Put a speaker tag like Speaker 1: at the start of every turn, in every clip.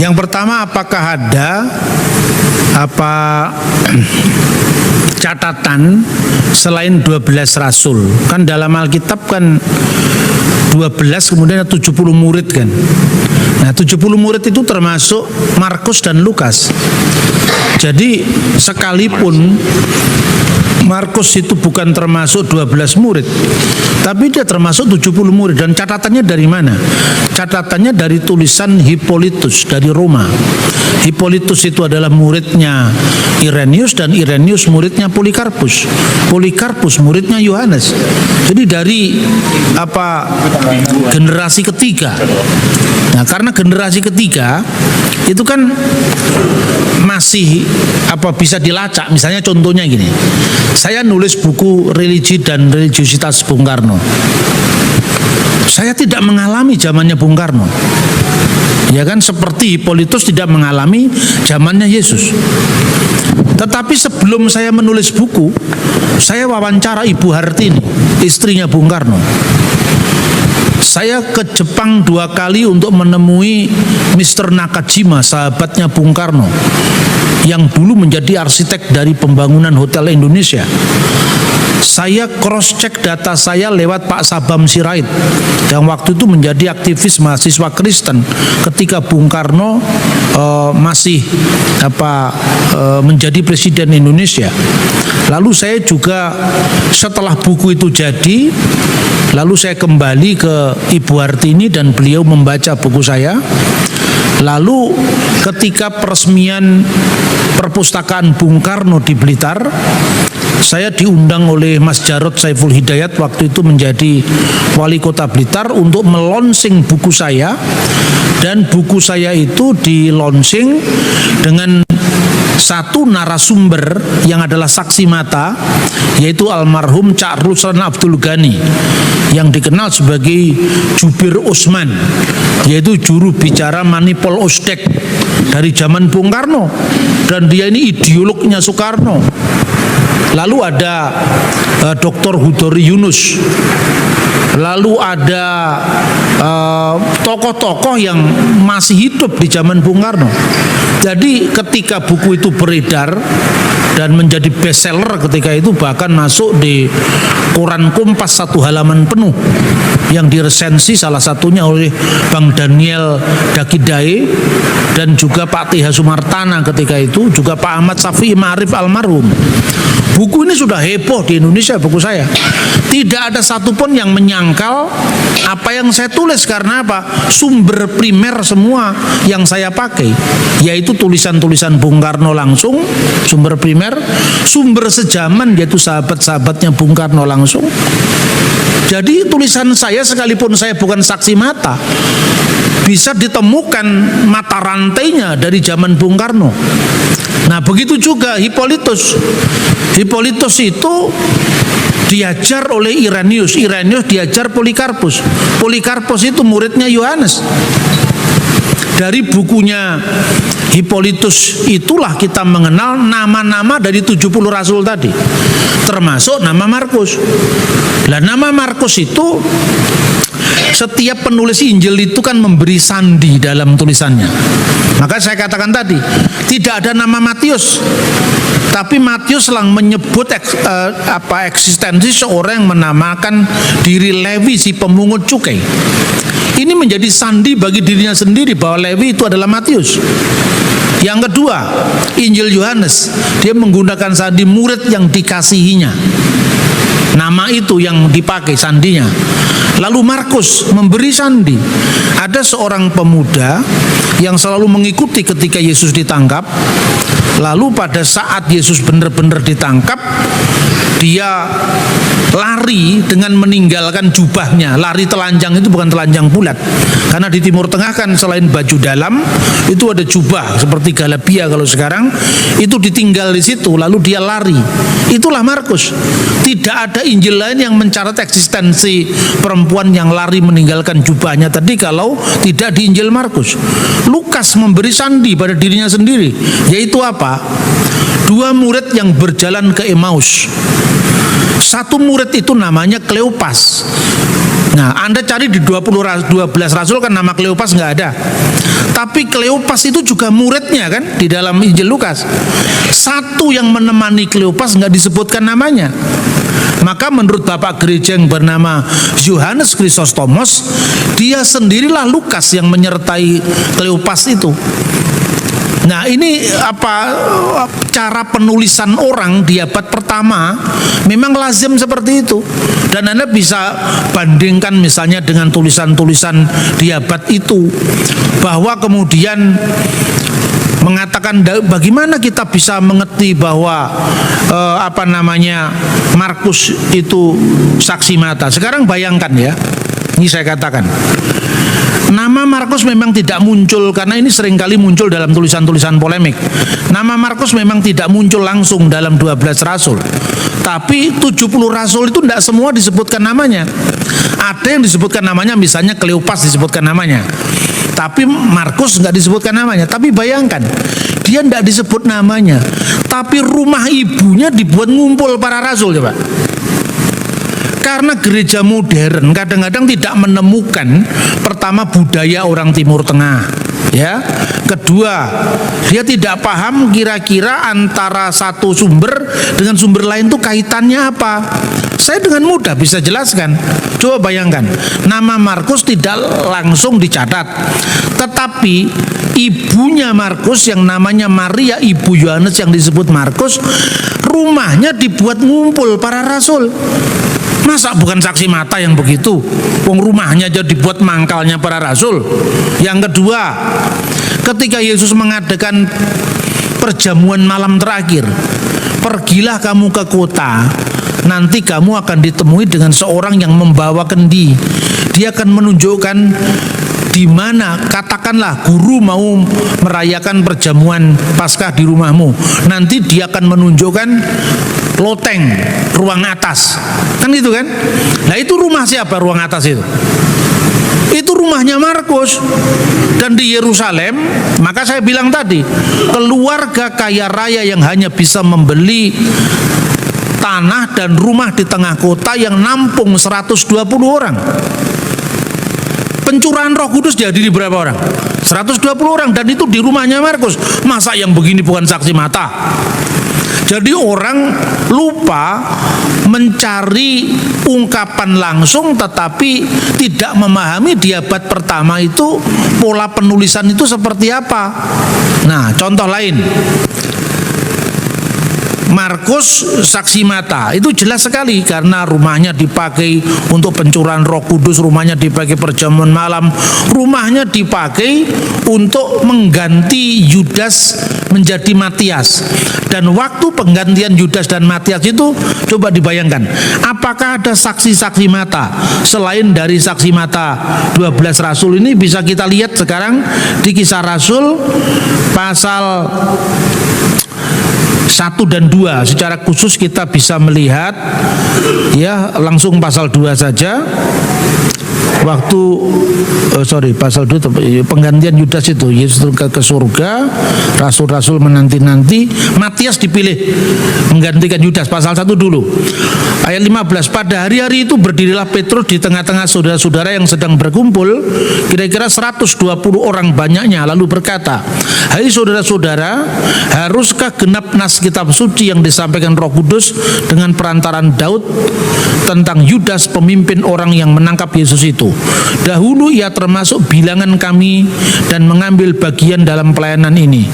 Speaker 1: Yang pertama, apakah ada catatan selain 12 rasul? Kan dalam Alkitab kan 12 kemudian 70 murid kan. Nah, 70 murid itu termasuk Markus dan Lukas. Jadi sekalipun Markus itu bukan termasuk 12 murid, tapi dia termasuk 70 murid. Dan catatannya dari mana? Catatannya dari tulisan Hippolytus dari Roma. Hippolytus itu adalah muridnya Irenaeus, dan Irenaeus muridnya Polikarpus. Polikarpus muridnya Yohanes. Jadi dari generasi ketiga. Nah, karena generasi ketiga itu kan masih bisa dilacak. Misalnya contohnya gini. Saya nulis buku Religi dan Religiositas Bung Karno. Saya tidak mengalami zamannya Bung Karno. Ya kan, seperti Hippolytus tidak mengalami zamannya Yesus. Tetapi sebelum saya menulis buku, saya wawancara Ibu Hartini, istrinya Bung Karno. Saya ke Jepang 2 kali untuk menemui Mr. Nakajima, sahabatnya Bung Karno, yang dulu menjadi arsitek dari pembangunan Hotel Indonesia. Saya cross check data saya lewat Pak Sabam Sirait, yang waktu itu menjadi aktivis mahasiswa Kristen ketika Bung Karno masih menjadi presiden Indonesia. Lalu saya juga setelah buku itu jadi, lalu saya kembali ke Ibu Hartini dan beliau membaca buku saya. Lalu ketika peresmian perpustakaan Bung Karno di Blitar, saya diundang oleh Mas Jarod Saiful Hidayat, waktu itu menjadi wali kota Blitar, untuk melonsing buku saya. Dan buku saya itu dilonsing dengan satu narasumber yang adalah saksi mata, yaitu almarhum Cak Ruslan Abdul Ghani, yang dikenal sebagai Jubir Usman, yaitu juru bicara Manipol Osdek dari zaman Bung Karno, dan dia ini ideolognya Soekarno. Lalu ada Dr. Hudori Yunus. Lalu ada tokoh-tokoh yang masih hidup di zaman Bung Karno. Jadi ketika buku itu beredar dan menjadi bestseller ketika itu, bahkan masuk di koran Kompas 1 halaman penuh, yang diresensi salah satunya oleh Bang Daniel Dakidae dan juga Pak T.H. Sumartana ketika itu, juga Pak Ahmad Safi'i Ma'arif almarhum. Buku ini sudah heboh di Indonesia, buku saya. Tidak ada satupun yang menyangkal apa yang saya tulis. Karena apa? Sumber primer semua yang saya pakai, yaitu tulisan-tulisan Bung Karno langsung, sumber primer. Sumber sejaman, yaitu sahabat-sahabatnya Bung Karno langsung. Jadi tulisan saya, sekalipun saya bukan saksi mata, bisa ditemukan mata rantainya dari zaman Bung Karno. Nah, begitu juga Hippolytus. Hippolytus itu diajar oleh Irenaeus. Irenaeus diajar Polikarpus. Polikarpus itu muridnya Yohanes. Dari bukunya Hippolytus itulah kita mengenal nama-nama dari 70 rasul tadi, termasuk nama Markus. Lah, nama Markus itu, setiap penulis Injil itu kan memberi sandi dalam tulisannya. Maka saya katakan tadi, tidak ada nama Matius, tapi Matius selang menyebut eksistensi seorang yang menamakan diri Lewi, si pemungut cukai. Ini menjadi sandi bagi dirinya sendiri bahwa Lewi itu adalah Matius. Yang kedua, Injil Yohanes, dia menggunakan sandi murid yang dikasihinya. Nama itu yang dipakai sandinya. Lalu Markus memberi sandi. Ada seorang pemuda yang selalu mengikuti ketika Yesus ditangkap. Lalu pada saat Yesus benar-benar ditangkap, dia lari dengan meninggalkan jubahnya. Lari telanjang itu bukan telanjang bulat, karena di Timur Tengah kan selain baju dalam itu ada jubah seperti galabia kalau sekarang, itu ditinggal di situ. Lalu dia lari. Itulah Markus. Tidak ada Injil lain yang mencatat eksistensi perempuan perempuan yang lari meninggalkan jubahnya tadi kalau tidak di Injil Markus. Lukas memberi sandi pada dirinya sendiri, yaitu apa? 2 murid yang berjalan ke Emmaus. Satu murid itu namanya Kleopas. Nah, Anda cari di 12 Rasul kan nama Kleopas nggak ada. Tapi Kleopas itu juga muridnya kan di dalam Injil Lukas. Satu yang menemani Kleopas nggak disebutkan namanya. Maka menurut Bapak Gereja yang bernama Yohanes Chrysostomos, dia sendirilah Lukas yang menyertai Kleopas itu. Nah, ini cara penulisan orang di abad pertama memang lazim seperti itu. Dan Anda bisa bandingkan misalnya dengan tulisan-tulisan di abad itu, bahwa kemudian mengatakan bagaimana kita bisa mengerti bahwa Markus itu saksi mata. Sekarang bayangkan ya, ini saya katakan, nama Markus memang tidak muncul, karena ini seringkali muncul dalam tulisan-tulisan polemik. Nama Markus memang tidak muncul langsung dalam 12 Rasul. Tapi 70 Rasul itu tidak semua disebutkan namanya. Ada yang disebutkan namanya, misalnya Kleopas disebutkan namanya. Tapi Markus nggak disebutkan namanya. Tapi bayangkan, dia tidak disebut namanya. Tapi rumah ibunya dibuat ngumpul para Rasul, coba. Karena gereja modern kadang-kadang tidak menemukan, pertama, budaya orang Timur Tengah, ya. Kedua, dia tidak paham kira-kira antara satu sumber dengan sumber lain itu kaitannya apa. Saya dengan mudah bisa jelaskan. Coba bayangkan, nama Markus tidak langsung dicatat, tetapi ibunya Markus yang namanya Maria, ibu Yohanes yang disebut Markus, rumahnya dibuat ngumpul para rasul. Masa bukan saksi mata yang begitu? Wong rumahnya jadi dibuat mangkalnya para rasul. Yang kedua, ketika Yesus mengadakan perjamuan malam terakhir, pergilah kamu ke kota, nanti kamu akan ditemui dengan seorang yang membawa kendi. Dia akan menunjukkan di mana, katakanlah guru mau merayakan perjamuan Paskah di rumahmu, nanti dia akan menunjukkan loteng, ruang atas, kan gitu kan? Nah, itu rumah siapa ruang atas itu? Itu rumahnya Markus. Dan di Yerusalem, maka saya bilang tadi, keluarga kaya raya yang hanya bisa membeli tanah dan rumah di tengah kota yang nampung 120 orang. Pencurahan Roh Kudus dihadiri berapa orang? 120 orang, dan itu di rumahnya Markus. Masa yang begini bukan saksi mata? Jadi orang lupa mencari ungkapan langsung, tetapi tidak memahami di abad pertama itu pola penulisan itu seperti apa. Nah, contoh lain, Markus saksi mata itu jelas sekali, karena rumahnya dipakai untuk pencurahan Roh Kudus, rumahnya dipakai perjamuan malam, rumahnya dipakai untuk mengganti Yudas menjadi Matias. Dan waktu penggantian Yudas dan Matias itu, coba dibayangkan, apakah ada saksi-saksi mata selain dari saksi mata 12 Rasul ini? Bisa kita lihat sekarang di Kisah Rasul pasal 1 dan 2 secara khusus kita bisa melihat, ya, langsung pasal 2 saja. Waktu pasal 2 penggantian Yudas itu, Yesus ke surga, rasul-rasul menanti-nanti, Matias dipilih menggantikan Yudas. Pasal 1 dulu, ayat 15, pada hari-hari itu berdirilah Petrus di tengah-tengah saudara-saudara yang sedang berkumpul, kira-kira 120 orang banyaknya, lalu berkata, hai saudara-saudara, haruskah genap nas kitab suci yang disampaikan Roh Kudus dengan perantaran Daud tentang Yudas pemimpin orang yang menangkap Yesus itu? Dahulu ia termasuk bilangan kami dan mengambil bagian dalam pelayanan ini.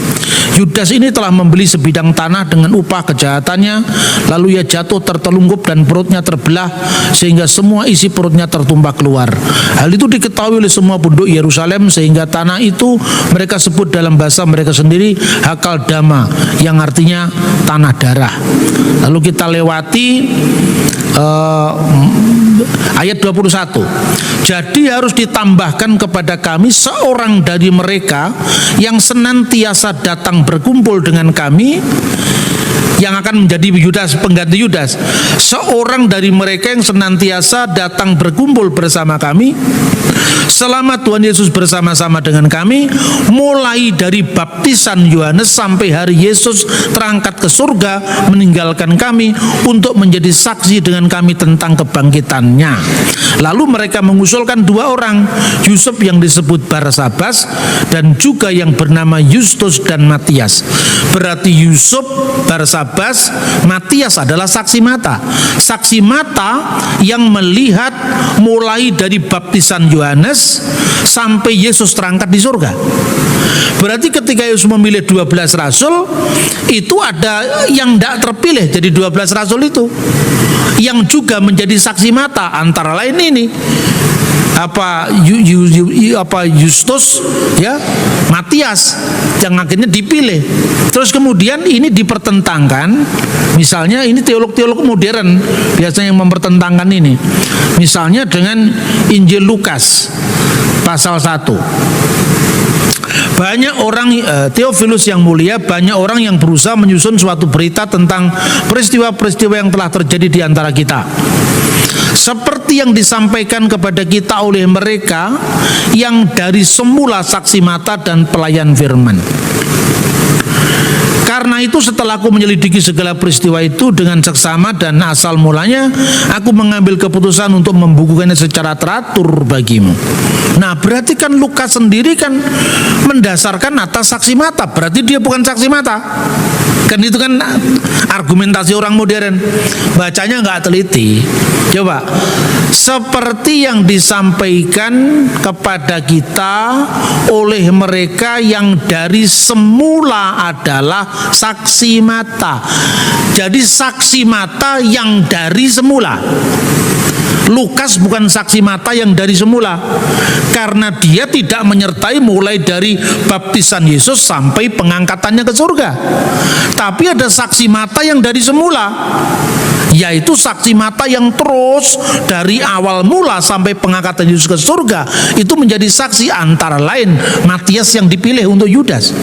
Speaker 1: Yudas ini telah membeli sebidang tanah dengan upah kejahatannya, lalu ia jatuh tertelungkup dan perutnya terbelah sehingga semua isi perutnya tertumpah keluar. Hal itu diketahui oleh semua penduduk Yerusalem, sehingga tanah itu mereka sebut dalam bahasa mereka sendiri Hakal Dama, yang artinya tanah darah. Lalu kita lewati ayat 21. Jadi harus ditambahkan kepada kami seorang dari mereka yang senantiasa datang berkumpul dengan kami, yang akan menjadi Yudas, pengganti Yudas. Seorang dari mereka yang senantiasa datang berkumpul bersama kami selama Tuhan Yesus bersama-sama dengan kami, mulai dari baptisan Yohanes sampai hari Yesus terangkat ke surga meninggalkan kami untuk menjadi saksi dengan kami tentang kebangkitannya. Lalu mereka mengusulkan dua orang, Yusuf yang disebut Barsabas dan juga yang bernama Justus dan Matias. Berarti Yusuf, Barsabas, Matias adalah saksi mata. Saksi mata yang melihat mulai dari baptisan Yohanes sampai Yesus terangkat di surga. Berarti ketika Yesus memilih 12 rasul, itu ada yang tidak terpilih jadi 12 rasul itu, yang juga menjadi saksi mata, antara lain ini Justus, ya, Matias yang akhirnya dipilih. Terus kemudian ini dipertentangkan, misalnya ini teolog-teolog modern biasanya yang mempertentangkan ini, misalnya dengan Injil Lukas pasal 1. Banyak orang, Theophilus yang mulia, banyak orang yang berusaha menyusun suatu berita tentang peristiwa-peristiwa yang telah terjadi di antara kita, seperti yang disampaikan kepada kita oleh mereka yang dari semula saksi mata dan pelayan firman. Karena itu setelah aku menyelidiki segala peristiwa itu dengan seksama dan asal mulanya, aku mengambil keputusan untuk membukukannya secara teratur bagimu. Nah, berarti kan Lukas sendiri kan mendasarkan atas saksi mata, berarti dia bukan saksi mata. Kan itu kan argumentasi orang modern, bacanya nggak teliti. Coba, seperti yang disampaikan kepada kita oleh mereka yang dari semula adalah saksi mata. Jadi saksi mata yang dari semula. Lukas bukan saksi mata yang dari semula, karena dia tidak menyertai mulai dari baptisan Yesus sampai pengangkatannya ke surga. Tapi ada saksi mata yang dari semula, yaitu saksi mata yang terus dari awal mula sampai pengangkatan Yesus ke surga. Itu menjadi saksi, antara lain Matias yang dipilih untuk Yudas.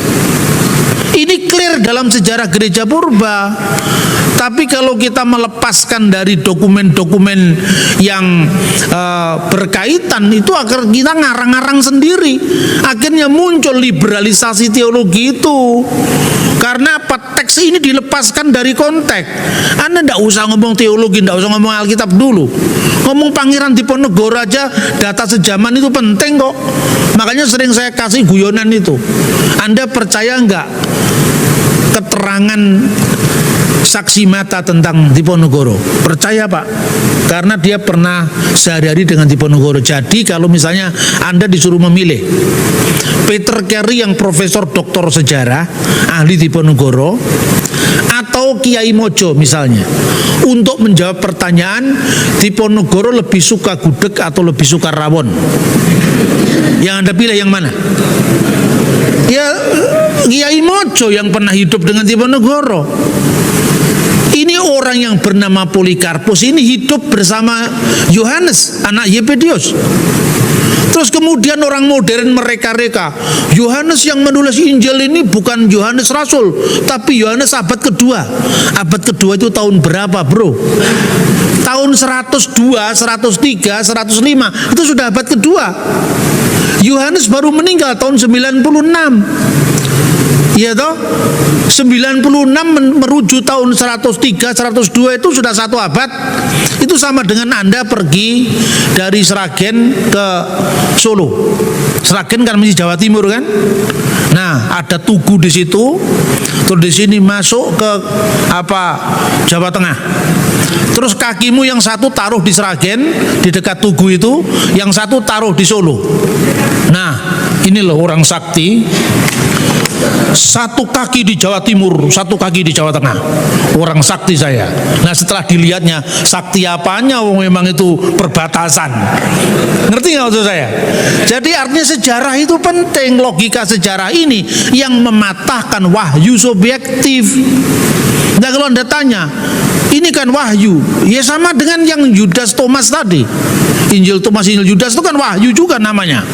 Speaker 1: Ini clear dalam sejarah gereja purba. Tapi kalau kita melepaskan dari dokumen-dokumen yang berkaitan, itu akhirnya kita ngarang-ngarang sendiri. Akhirnya muncul liberalisasi teologi itu. Karena apa? Teks ini dilepaskan dari konteks. Anda tidak usah ngomong teologi, tidak usah ngomong Alkitab dulu. Ngomong Pangeran Diponegoro aja, data sejaman itu penting kok. Makanya sering saya kasih guyonan itu. Anda percaya enggak keterangan saksi mata tentang Diponegoro? Percaya Pak, karena dia pernah sehari-hari dengan Diponegoro. Jadi kalau misalnya Anda disuruh memilih Peter Carey yang profesor doktor sejarah, ahli Diponegoro, atau Kiai Mojo misalnya, untuk menjawab pertanyaan Diponegoro lebih suka gudeg atau lebih suka rawon, yang Anda pilih yang mana? Ya Kiai Mojo yang pernah hidup dengan Diponegoro. Ini orang yang bernama Polikarpus ini hidup bersama Yohanes, anak Yepedius. Terus kemudian orang modern mereka-reka, Yohanes yang menulis Injil ini bukan Yohanes Rasul, tapi Yohanes abad kedua. Abad kedua itu tahun berapa, bro? Tahun 102, 103, 105, itu sudah abad kedua. Yohanes baru meninggal tahun 96. Iya toh, 96 merujuk tahun 103, 102 itu sudah satu abad. Itu sama dengan Anda pergi dari Sragen ke Solo. Sragen kan masih Jawa Timur kan? Nah, ada Tugu di situ. Terus di sini masuk ke Jawa Tengah. Terus kakimu yang satu taruh di Sragen di dekat Tugu itu, yang satu taruh di Solo. Nah, ini loh orang sakti. Satu kaki di Jawa Timur, satu kaki di Jawa Tengah. Orang sakti saya. Nah, setelah dilihatnya, sakti apanya? Memang itu perbatasan. Ngerti nggak maksud saya? Jadi artinya sejarah itu penting. Logika sejarah ini yang mematahkan wahyu subjektif. Nah kalau Anda tanya, ini kan wahyu, ya sama dengan yang Yudas Thomas tadi. Injil Thomas, Injil Yudas itu kan wahyu juga namanya.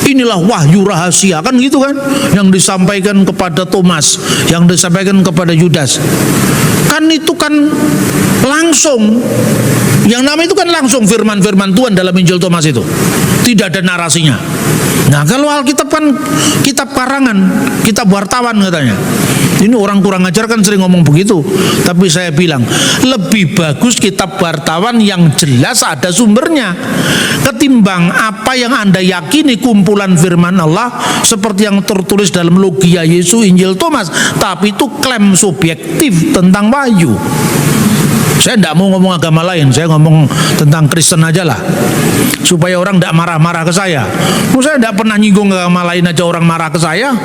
Speaker 1: Inilah wahyu rahasia, kan gitu kan, yang disampaikan kepada Thomas, yang disampaikan kepada Yudas. Kan itu kan langsung, yang namanya itu kan langsung firman-firman Tuhan dalam Injil Thomas itu. Tidak ada narasinya. Nah kalau Alkitab kan kitab karangan, kitab wartawan katanya. Ini orang kurang ajar kan sering ngomong begitu. Tapi saya bilang, lebih bagus kitab wartawan yang jelas ada sumbernya, ketimbang apa yang Anda yakini kumpulan firman Allah seperti yang tertulis dalam Logia Yesus, Injil Thomas, tapi itu klaim subjektif tentang wahyu. Saya tidak mau ngomong agama lain, saya ngomong tentang Kristen aja lah, supaya orang tidak marah-marah ke saya. Saya tidak pernah nyinggung agama lain aja orang marah ke saya,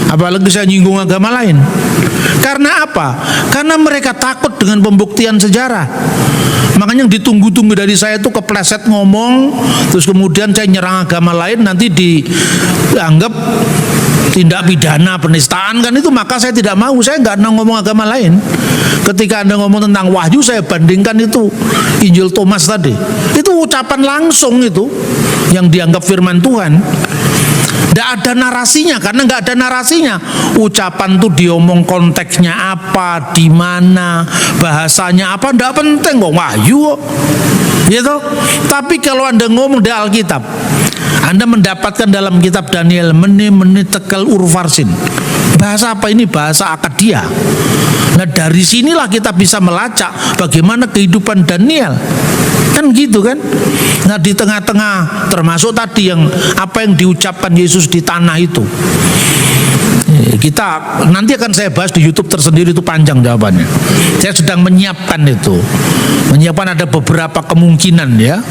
Speaker 1: apalagi saya nyinggung agama lain. Karena apa? Karena mereka takut dengan pembuktian sejarah. Makanya yang ditunggu-tunggu dari saya itu kepleset ngomong, terus kemudian saya nyerang agama lain, nanti dianggap tindak pidana penistaan kan itu, maka saya tidak mau, saya nggak ngomong agama lain. Ketika Anda ngomong tentang wahyu, saya bandingkan itu Injil Thomas tadi, itu ucapan langsung itu yang dianggap firman Tuhan. Tidak ada narasinya, karena nggak ada narasinya. Ucapan tuh diomong konteksnya apa, di mana, bahasanya apa, tidak penting kok, wahyu kok. Gitu. Tapi kalau Anda ngomong di Alkitab, Anda mendapatkan dalam kitab Daniel mene tekel urfarsin. Bahasa apa ini? Bahasa Akadia. Nah dari sinilah kita bisa melacak bagaimana kehidupan Daniel. Kan gitu kan. Nah di tengah-tengah termasuk tadi yang apa yang diucapkan Yesus di tanah itu. Kita nanti akan saya bahas di YouTube tersendiri, itu panjang jawabannya. Saya sedang menyiapkan itu. Menyiapkan ada beberapa kemungkinan ya.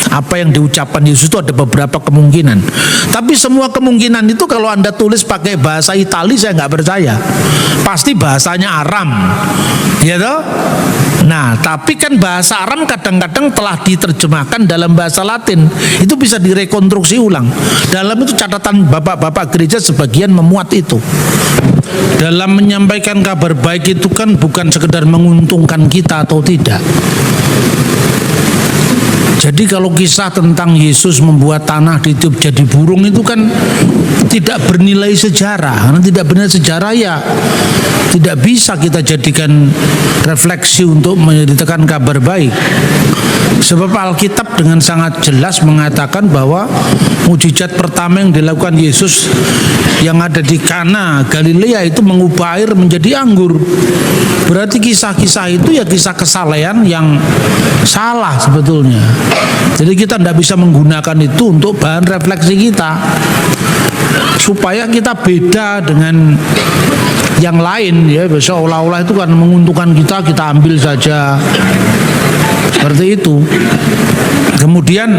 Speaker 1: Apa yang diucapkan Yesus itu ada beberapa kemungkinan. Tapi semua kemungkinan itu kalau Anda tulis pakai bahasa Itali saya nggak percaya. Pasti bahasanya Aram. Ya toh? Nah, tapi kan bahasa Aram kadang-kadang telah diterjemahkan dalam bahasa Latin. Itu bisa direkonstruksi ulang. Dalam itu catatan bapak-bapak gereja sebagian memuat itu. Dalam menyampaikan kabar baik itu kan bukan sekedar menguntungkan kita atau tidak. Jadi kalau kisah tentang Yesus membuat tanah ditiup jadi burung itu kan tidak bernilai sejarah. Karena tidak bernilai sejarah ya tidak bisa kita jadikan refleksi untuk menjadikan kabar baik. Sebab Alkitab dengan sangat jelas mengatakan bahwa mukjizat pertama yang dilakukan Yesus yang ada di Kana Galilea itu mengubah air menjadi anggur. Berarti kisah-kisah itu ya kisah kesalehan yang salah sebetulnya. Jadi kita tidak bisa menggunakan itu untuk bahan refleksi kita, supaya kita beda dengan yang lain ya. Seolah-olah itu kan menguntungkan kita, kita ambil saja seperti itu. Kemudian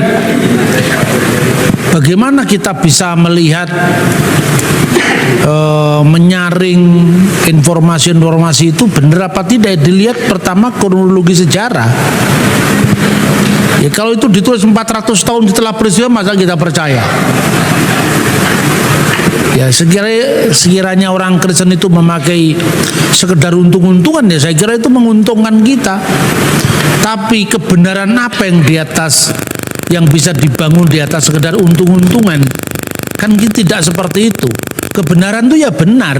Speaker 1: bagaimana kita bisa melihat menyaring informasi-informasi itu benar apa tidak? Dilihat pertama kronologi sejarah. Ya kalau itu ditulis 400 tahun setelah peristiwa, masa kita percaya? Ya sekiranya orang Kristen itu memakai sekedar untung-untungan, ya saya kira itu menguntungkan kita. Tapi kebenaran apa yang di atas, yang bisa dibangun di atas sekedar untung-untungan? Kan tidak seperti itu. Kebenaran itu ya benar,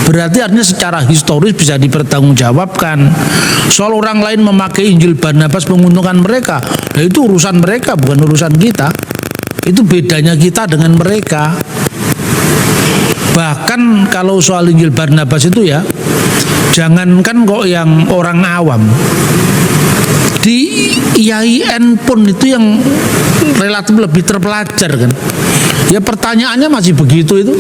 Speaker 1: berarti artinya secara historis bisa dipertanggungjawabkan. Soal orang lain memakai Injil Barnabas menguntungkan mereka, nah itu urusan mereka, bukan urusan kita. Itu bedanya kita dengan mereka. Bahkan kalau soal Injil Barnabas itu ya, jangankan kok yang orang awam, di IAIN pun itu yang relatif lebih terpelajar kan, ya pertanyaannya masih begitu itu.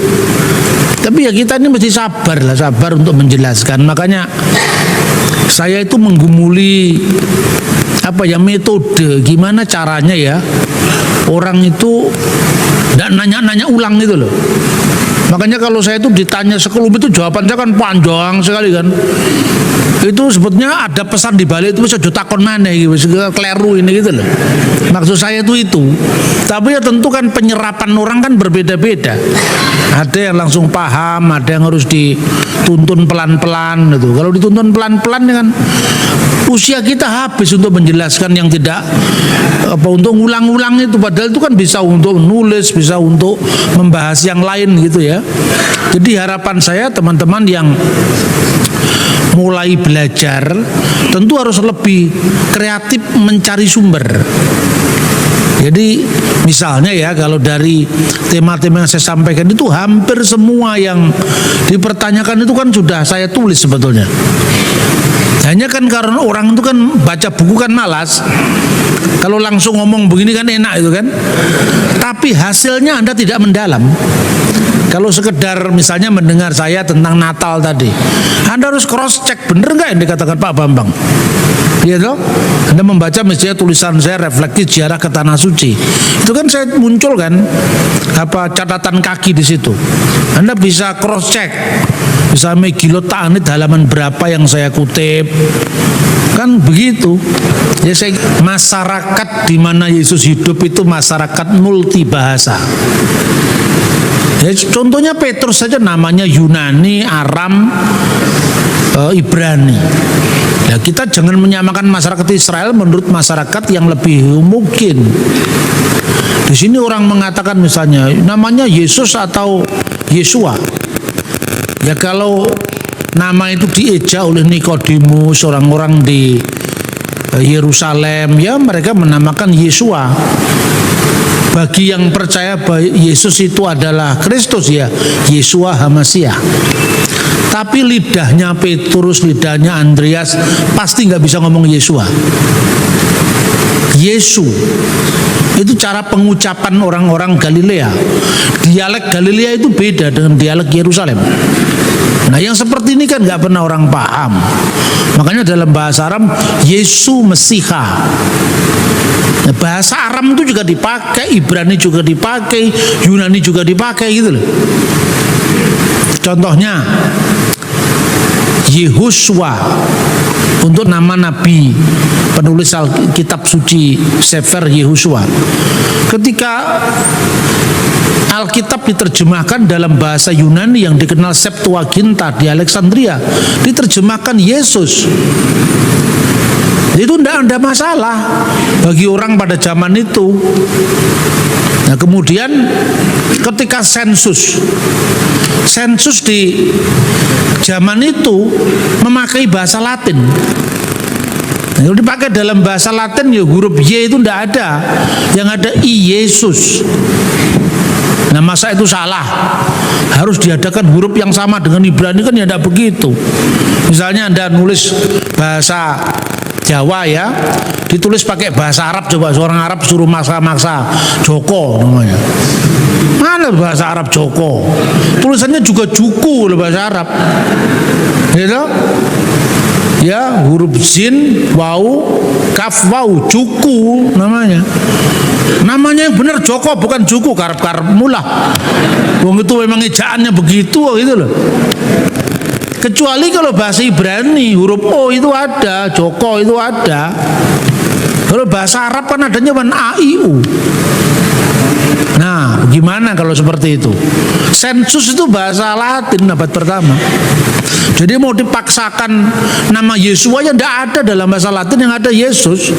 Speaker 1: Tapi ya kita ini mesti sabar lah, sabar untuk menjelaskan. Makanya saya itu menggumuli apa ya, metode gimana caranya ya orang itu tidak nanya-nanya ulang gitu loh. Makanya kalau saya itu ditanya sekelumit itu jawabannya kan panjang sekali kan. Itu sebetulnya ada pesan di balik itu, bisa takon mana gitu, keliru ini gitu loh. Maksud saya itu. Tapi ya tentu kan penyerapan orang kan berbeda-beda. Ada yang langsung paham, ada yang harus dituntun pelan-pelan gitu. Kalau dituntun pelan-pelan kan usia kita habis untuk menjelaskan yang tidak untuk ngulang-ulang itu, padahal itu kan bisa untuk nulis, bisa untuk membahas yang lain gitu ya. Jadi harapan saya teman-teman yang mulai belajar tentu harus lebih kreatif mencari sumber. Jadi misalnya ya, kalau dari tema-tema yang saya sampaikan itu hampir semua yang dipertanyakan itu kan sudah saya tulis sebetulnya. Hanya kan karena orang itu kan baca buku kan malas. Kalau langsung ngomong begini kan enak itu kan. Tapi hasilnya Anda tidak mendalam. Kalau sekedar misalnya mendengar saya tentang Natal tadi, Anda harus cross check bener nggak yang dikatakan Pak Bambang. Iya toh? Anda membaca misalnya tulisan saya Refleksi Ziarah ke Tanah Suci. Itu kan saya muncul kan catatan kaki di situ. Anda bisa cross check. Bisa megilot ta'anit halaman berapa yang saya kutip. Kan begitu. Ya, masyarakat di mana Yesus hidup itu masyarakat multi bahasa. Ya, contohnya Petrus saja namanya Yunani, Aram, Ibrani. Ya, kita jangan menyamakan masyarakat Israel menurut masyarakat yang lebih mungkin. Di sini orang mengatakan misalnya namanya Yesus atau Yesua. Ya kalau nama itu dieja oleh Nikodemus, orang-orang di Yerusalem, ya mereka menamakan Yesua. Bagi yang percaya bahwa Yesus itu adalah Kristus, ya Yesua HaMasiah. Tapi lidahnya Petrus, lidahnya Andreas pasti nggak bisa ngomong Yesua. Yesu itu cara pengucapan orang-orang Galilea. Dialek Galilea itu beda dengan dialek Yerusalem. Nah yang seperti ini kan nggak pernah orang paham. Makanya dalam bahasa Aram Yesu Mesiha. Nah, bahasa Aram itu juga dipakai, Ibrani juga dipakai, Yunani juga dipakai gitu loh. Contohnya Yehosua untuk nama nabi penulis kitab suci Sefer Yehosua. Ketika Alkitab diterjemahkan dalam bahasa Yunani yang dikenal Septuaginta di Alexandria, diterjemahkan Yesus. Itu tidak ada masalah bagi orang pada zaman itu. Nah kemudian ketika sensus di zaman itu memakai bahasa Latin. Kalau dipakai dalam bahasa Latin ya huruf Y itu tidak ada, yang ada I Yesus. Nah masa itu salah? Harus diadakan huruf yang sama dengan Ibrani kan ya tidak begitu. Misalnya Anda nulis bahasa Jawa ya, ditulis pakai bahasa Arab, coba seorang Arab suruh maksa-maksa Joko namanya. Mana bahasa Arab Joko? Tulisannya juga Juku loh bahasa Arab. Gitu? Ya, huruf Zin, Wau, Kaf, Wau, Juku namanya. Namanya yang benar Joko bukan Juku, karep-karep mulah. Wong itu memang ejaannya begitu gitu loh. Kecuali kalau bahasa Ibrani huruf O itu ada, Joko itu ada. Kalau bahasa Arab kan adanya A, I, U. Nah, gimana kalau seperti itu? Sensus itu bahasa Latin abad pertama. Jadi mau dipaksakan nama Yesua yang tidak ada dalam bahasa Latin, yang ada Yesus.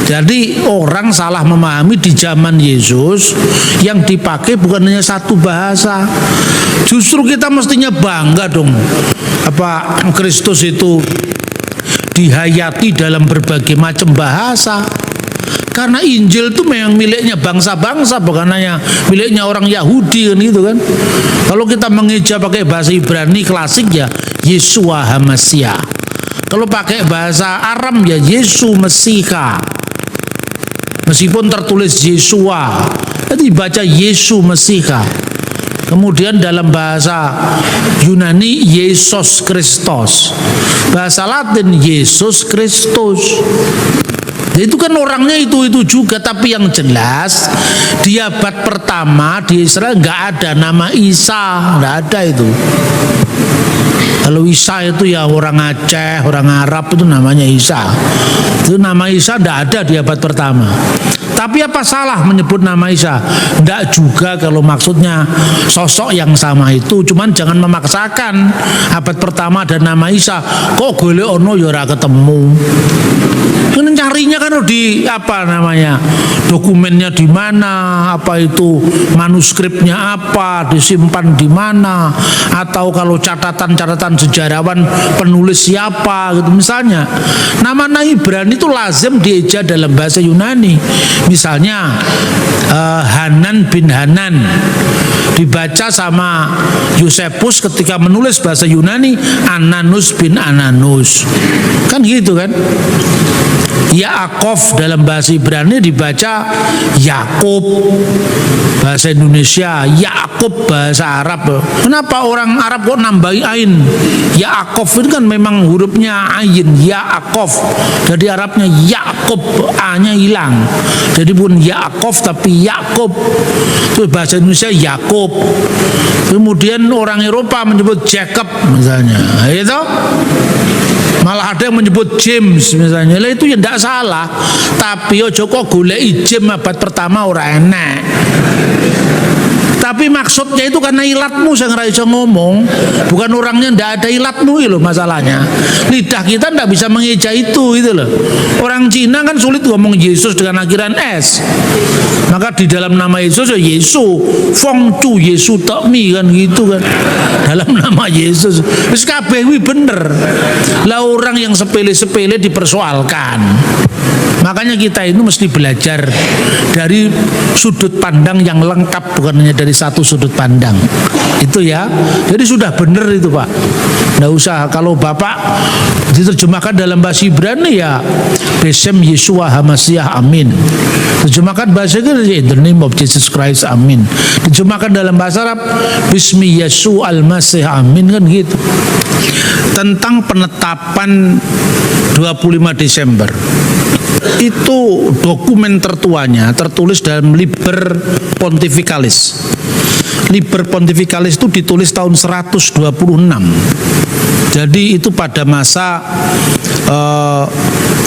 Speaker 1: Jadi orang salah memahami di zaman Yesus yang dipakai bukan hanya satu bahasa. Justru kita mestinya bangga dong. Apa Kristus itu dihayati dalam berbagai macam bahasa. Karena Injil itu memang miliknya bangsa-bangsa, bukan hanya miliknya orang Yahudi kan gitu kan. Kalau kita mengeja pakai bahasa Ibrani klasik ya Yesua HaMasiah. Kalau pakai bahasa Aram ya Yesu Mesiha. Meskipun tertulis Yesua, jadi dibaca Yesu Mesiha. Kemudian dalam bahasa Yunani Yesus Kristus, bahasa Latin Yesus Kristus. Itu kan orangnya itu juga, tapi yang jelas di abad pertama di Israel nggak ada nama Isa, nggak ada itu. Kalau Isa itu ya orang Aceh, orang Arab itu namanya Isa. Itu nama Isa nggak ada di abad pertama. Tapi apa salah menyebut nama Isa? Enggak juga kalau maksudnya sosok yang sama itu. Cuman jangan memaksakan. Abad pertama ada nama Isa, kok golek ono ya ora ketemu. Kan carinya kan di apa namanya, dokumennya di mana, apa itu manuskripnya apa, disimpan di mana, atau kalau catatan-catatan sejarawan penulis siapa gitu. Misalnya nama Ibrani itu lazim dieja dalam bahasa Yunani. Misalnya Hanan bin Hanan dibaca sama Yosefus ketika menulis bahasa Yunani Ananus bin Ananus, kan gitu kan. Yaakov dalam bahasa Ibrani dibaca Yakub, bahasa Indonesia Yakub, bahasa Arab. Kenapa orang Arab kok nambahi ain? Yaakov itu kan memang hurufnya ain, Yaakov. Jadi Arabnya Yakub, A-nya hilang. Jadi bukan Yaakov tapi Yakub. Itu bahasa Indonesia Yakub. Kemudian orang Eropa menyebut Jacob misalnya, itu. Malah ada yang menyebut James misalnya. Lah itu ya tidak salah. Tapi ojo kok goleki James abad pertama ora enak. Tapi maksudnya itu karena ilatmu saya nggak bisa ngomong, bukan orangnya ndak ada ilatmu itu loh masalahnya. Lidah kita ndak bisa mengeja itu loh. Orang Cina kan sulit ngomong Yesus dengan akhiran S. Maka di dalam nama Yesus ya Yesu, Fong Chu Yesu Tokmi kan gitu kan. Dalam nama Yesus, wis kabeh kuwi bener. Lah orang yang sepele-sepele dipersoalkan. Makanya kita itu mesti belajar dari sudut pandang yang lengkap, bukan hanya dari satu sudut pandang. Itu ya. Jadi sudah benar itu Pak. Nggak usah kalau Bapak diterjemahkan dalam bahasa Ibrani ya Besem Yeshua Hamasiah Amin. Terjemahkan bahasa Inggris in the name of Jesus Christ Amin. Terjemahkan dalam bahasa Arab Bismi Yesu Al-Masih Amin, kan gitu. Tentang penetapan 25 Desember. Itu dokumen tertuanya tertulis dalam Liber Pontificalis. Liber Pontificalis itu ditulis tahun 126. Jadi itu pada masa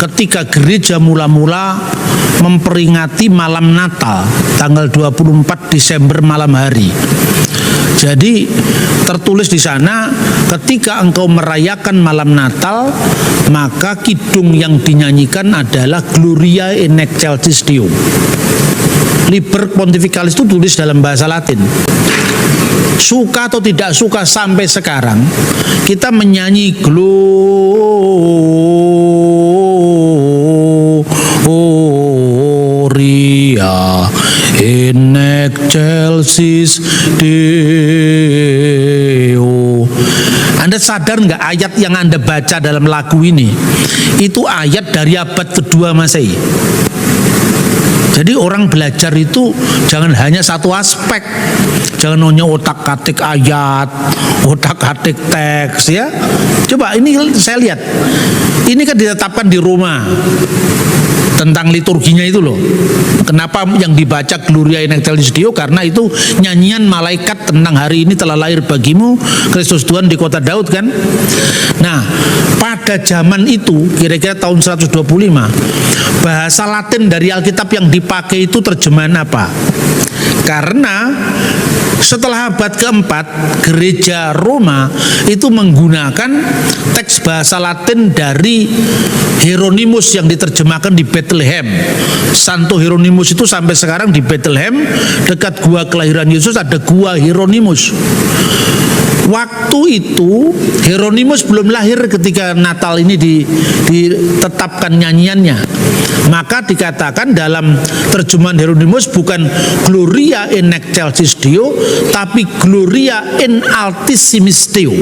Speaker 1: ketika gereja mula-mula memperingati malam Natal tanggal 24 Desember malam hari. Jadi tertulis di sana, ketika engkau merayakan malam Natal, maka kidung yang dinyanyikan adalah Gloria in excelsis Deo. Liber Pontificalis itu tulis dalam bahasa Latin. Suka atau tidak suka sampai sekarang kita menyanyi Gloria in excelsis Deo. Anda sadar nggak ayat yang Anda baca dalam lagu ini? Itu ayat dari abad kedua Masehi. Jadi orang belajar itu jangan hanya satu aspek, jangan hanya otak-atik ayat, otak-atik teks ya. Coba ini saya lihat, ini kan ditetapkan di Roma tentang liturginya itu loh. Kenapa yang dibaca Gloria in excelsis Deo? Karena itu nyanyian malaikat tentang hari ini telah lahir bagimu Kristus Tuhan di kota Daud kan. Nah pada zaman itu kira-kira tahun 125 bahasa Latin dari Alkitab yang dipakai itu terjemahan apa? Karena setelah abad keempat gereja Roma itu menggunakan teks bahasa Latin dari Hieronymus yang diterjemahkan di Bethlehem. Santo Hieronymus itu sampai sekarang di Bethlehem dekat gua kelahiran Yesus ada gua Hieronymus. Waktu itu Hieronymus belum lahir ketika Natal ini ditetapkan nyanyiannya. Maka dikatakan dalam terjemahan Hieronymus bukan Gloria in excelsis Deo, tapi Gloria in altissimis Deo.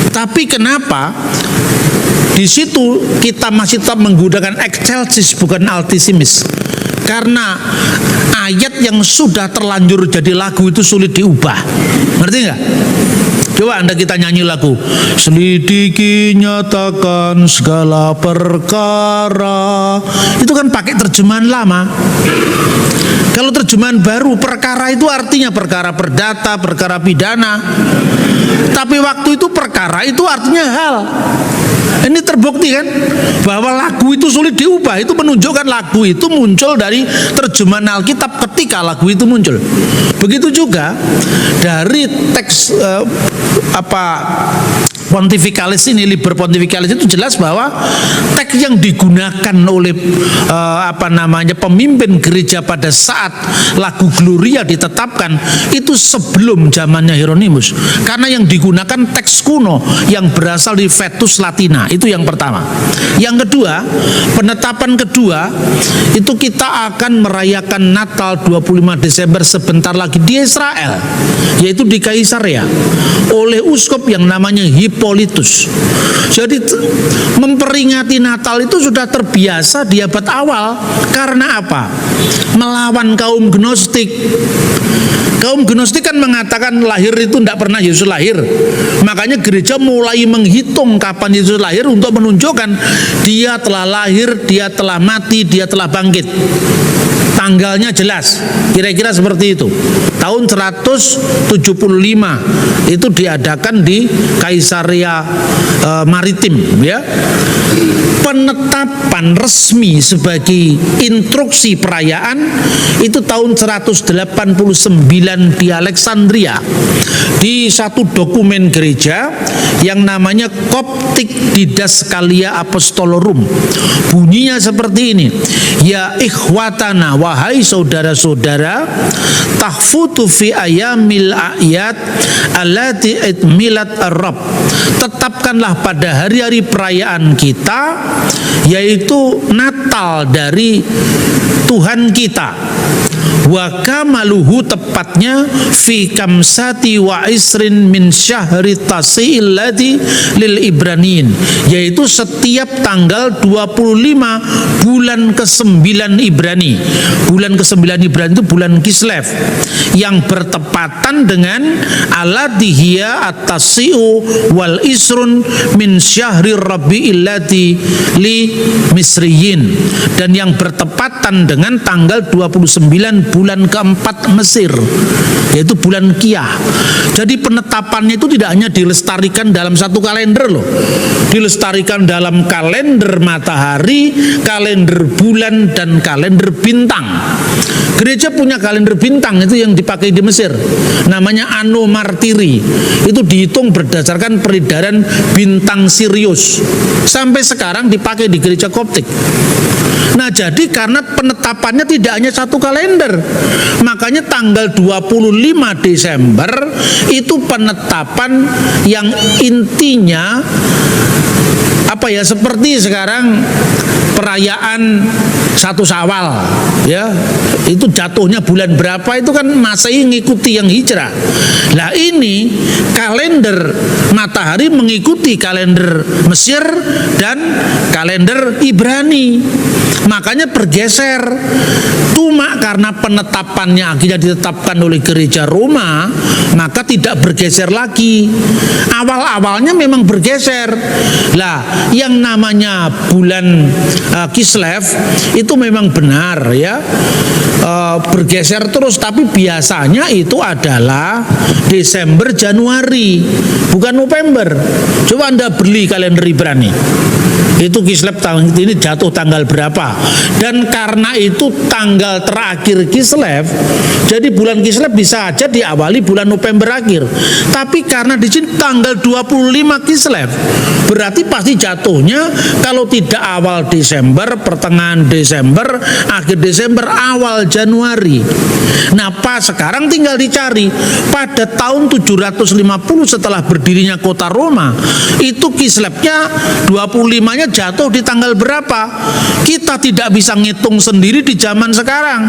Speaker 1: Tapi kenapa di situ kita masih tetap menggunakan excelsis bukan altissimis? Karena ayat yang sudah terlanjur jadi lagu itu sulit diubah. Ngerti nggak? Coba Anda kita nyanyi lagu selidiki nyatakan segala perkara. Itu kan pakai terjemahan lama. Kalau terjemahan baru, perkara itu artinya perkara perdata, perkara pidana. Tapi waktu itu perkara itu artinya hal. Ini terbukti kan bahwa lagu itu sulit diubah. Itu menunjukkan lagu itu muncul dari terjemahan Alkitab ketika lagu itu muncul. Begitu juga dari teks pontifikalis ini, liber pontifikalis itu jelas bahwa teks yang digunakan oleh pemimpin gereja pada saat lagu Gloria ditetapkan itu sebelum zamannya Hieronymus. Karena yang digunakan teks kuno yang berasal dari Vetus Latina. Itu yang pertama. Yang kedua, penetapan kedua itu kita akan merayakan Natal 25 Desember sebentar lagi di Israel, yaitu di Kaisarea oleh uskup yang namanya Hippolytus. Jadi memperingati Natal itu sudah terbiasa di abad awal. Karena apa? Melawan kaum Gnostik. Kaum Gnostik kan mengatakan lahir itu tidak pernah Yesus lahir. Makanya gereja mulai menghitung kapan Yesus lahir untuk menunjukkan dia telah lahir, dia telah mati, dia telah bangkit. Tanggalnya jelas, kira-kira seperti itu. Tahun 175 itu diadakan di Kaisarea Maritim, ya. Penetapan resmi sebagai instruksi perayaan itu tahun 189 di Alexandria, di satu dokumen gereja yang namanya Coptic Didascalia Apostolorum. Bunyinya seperti ini: ya ikhwatana, wahai saudara-saudara, tahfutu fi ayamil a'yad allati itmilat ar-rabb, tetapkanlah pada hari-hari perayaan kita, yaitu Natal dari Tuhan kita. Wa kamaluhu, tepatnya fi kamsati wa isrin min syahri tasi'il ladzi lil Ibranin, yaitu setiap tanggal 25 bulan ke-9 Ibrani. Bulan ke-9 Ibrani itu bulan Kislev yang bertepatan dengan aladhiya at-tasi'u wal isrun min syahri rabi'il ladzi li misriyin, dan yang bertepatan dengan tanggal 29 bulan keempat Mesir, yaitu bulan Kiyah. Jadi penetapannya itu tidak hanya dilestarikan dalam satu kalender loh, dilestarikan dalam kalender matahari, kalender bulan, dan kalender bintang. Gereja punya kalender bintang itu yang dipakai di Mesir, namanya Anno Martiri. Itu dihitung berdasarkan peredaran bintang Sirius. Sampai sekarang dipakai di gereja Koptik. Nah, jadi karena penetapannya tidak hanya satu kalender, makanya tanggal 25 Desember itu penetapan yang intinya seperti sekarang perayaan 1 Syawal, ya, itu jatuhnya bulan berapa itu kan Masehi ngikuti yang Hijrah. Lah ini kalender matahari mengikuti kalender Mesir dan kalender Ibrani, makanya bergeser. Cuma karena penetapannya akhirnya ditetapkan oleh gereja Roma, maka tidak bergeser lagi. Awal-awalnya memang bergeser. Lah, yang namanya bulan Kislev itu memang benar, ya, bergeser terus, tapi biasanya itu adalah Desember Januari, bukan November. Coba Anda beli kalender Ibrani, itu Kislev tahun ini jatuh tanggal berapa, dan karena itu tanggal terakhir Kislev, jadi bulan Kislev bisa aja diawali bulan November akhir. Tapi karena di sini tanggal 25 Kislev, berarti pasti jatuhnya kalau tidak awal Desember, pertengahan Desember, akhir Desember, awal Januari. Nah, pas sekarang tinggal dicari pada tahun 750 setelah berdirinya kota Roma, itu Kislevnya 25-nya Memangnya jatuh di tanggal berapa? Kita tidak bisa ngitung sendiri di zaman sekarang.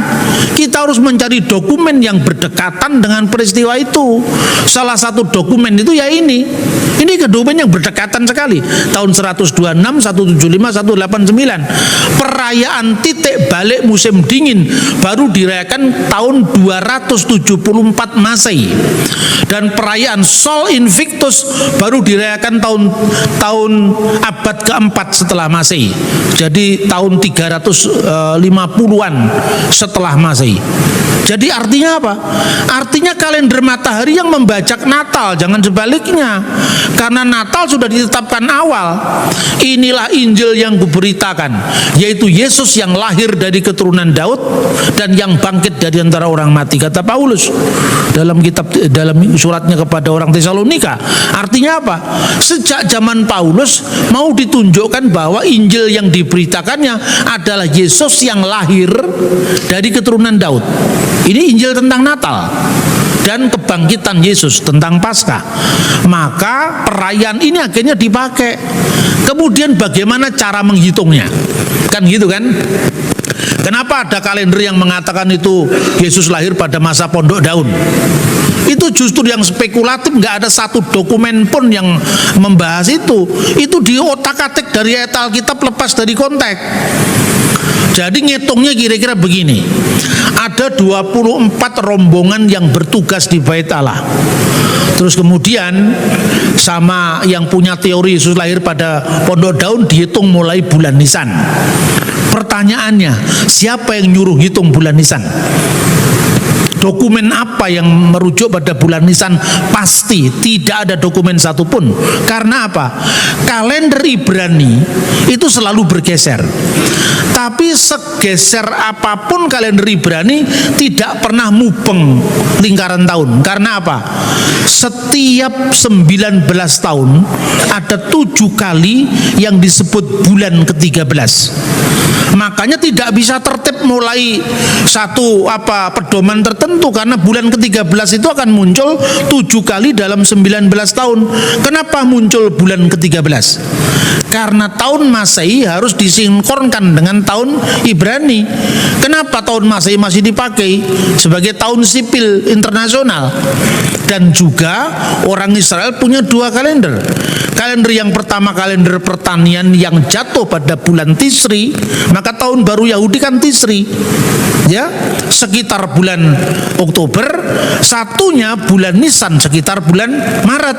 Speaker 1: Kita harus mencari dokumen yang berdekatan dengan peristiwa itu. Salah satu dokumen itu ya ini. Ini dokumen yang berdekatan sekali. Tahun 126, 175, 189. Perayaan titik balik musim dingin baru dirayakan tahun 274 Masehi. Dan perayaan Sol Invictus baru dirayakan tahun abad keempat setelah Masehi. Jadi tahun 350-an setelah Masehi. Jadi artinya apa? Artinya kalender matahari yang membajak Natal, jangan sebaliknya. Karena Natal sudah ditetapkan awal. Inilah Injil yang kuberitakan, yaitu Yesus yang lahir dari keturunan Daud dan yang bangkit dari antara orang mati, kata Paulus dalam suratnya kepada orang Tesalonika. Artinya apa? Sejak zaman Paulus mau ditunjukkan bahwa Injil yang diberitakannya adalah Yesus yang lahir dari keturunan Daud. Ini Injil tentang Natal dan kebangkitan Yesus, tentang Paskah. Maka perayaan ini akhirnya dipakai. Kemudian bagaimana cara menghitungnya? Kan gitu kan? Kenapa ada kalender yang mengatakan itu Yesus lahir pada masa pondok daun? Itu justru yang spekulatif, nggak ada satu dokumen pun yang membahas itu. Itu diotak-atik dari ayat Alkitab, lepas dari konteks. Jadi ngitungnya kira-kira begini. Ada 24 rombongan yang bertugas di Bait Allah. Terus kemudian sama yang punya teori Yesus lahir pada pondok daun dihitung mulai bulan Nisan. Pertanyaannya, siapa yang nyuruh hitung bulan Nisan? Dokumen apa yang merujuk pada bulan Nisan? Pasti tidak ada dokumen satupun. Karena apa? Kalender Ibrani itu selalu bergeser. Tapi segeser apapun kalender Ibrani tidak pernah mubeng lingkaran tahun. Karena apa? Setiap 19 tahun ada 7 kali yang disebut bulan ke-13. Makanya tidak bisa tertib mulai satu pedoman tertentu, karena bulan ke-13 itu akan muncul 7 kali dalam 19 tahun. Kenapa muncul bulan ke-13? Karena tahun Masehi harus disinkronkan dengan tahun Ibrani. Kenapa tahun Masehi masih dipakai sebagai tahun sipil internasional? Dan juga orang Israel punya 2 kalender. Kalender yang pertama kalender pertanian yang jatuh pada bulan Tisri, maka tahun baru Yahudi kan Tisri, ya, sekitar bulan Oktober. Satunya bulan Nisan sekitar bulan Maret.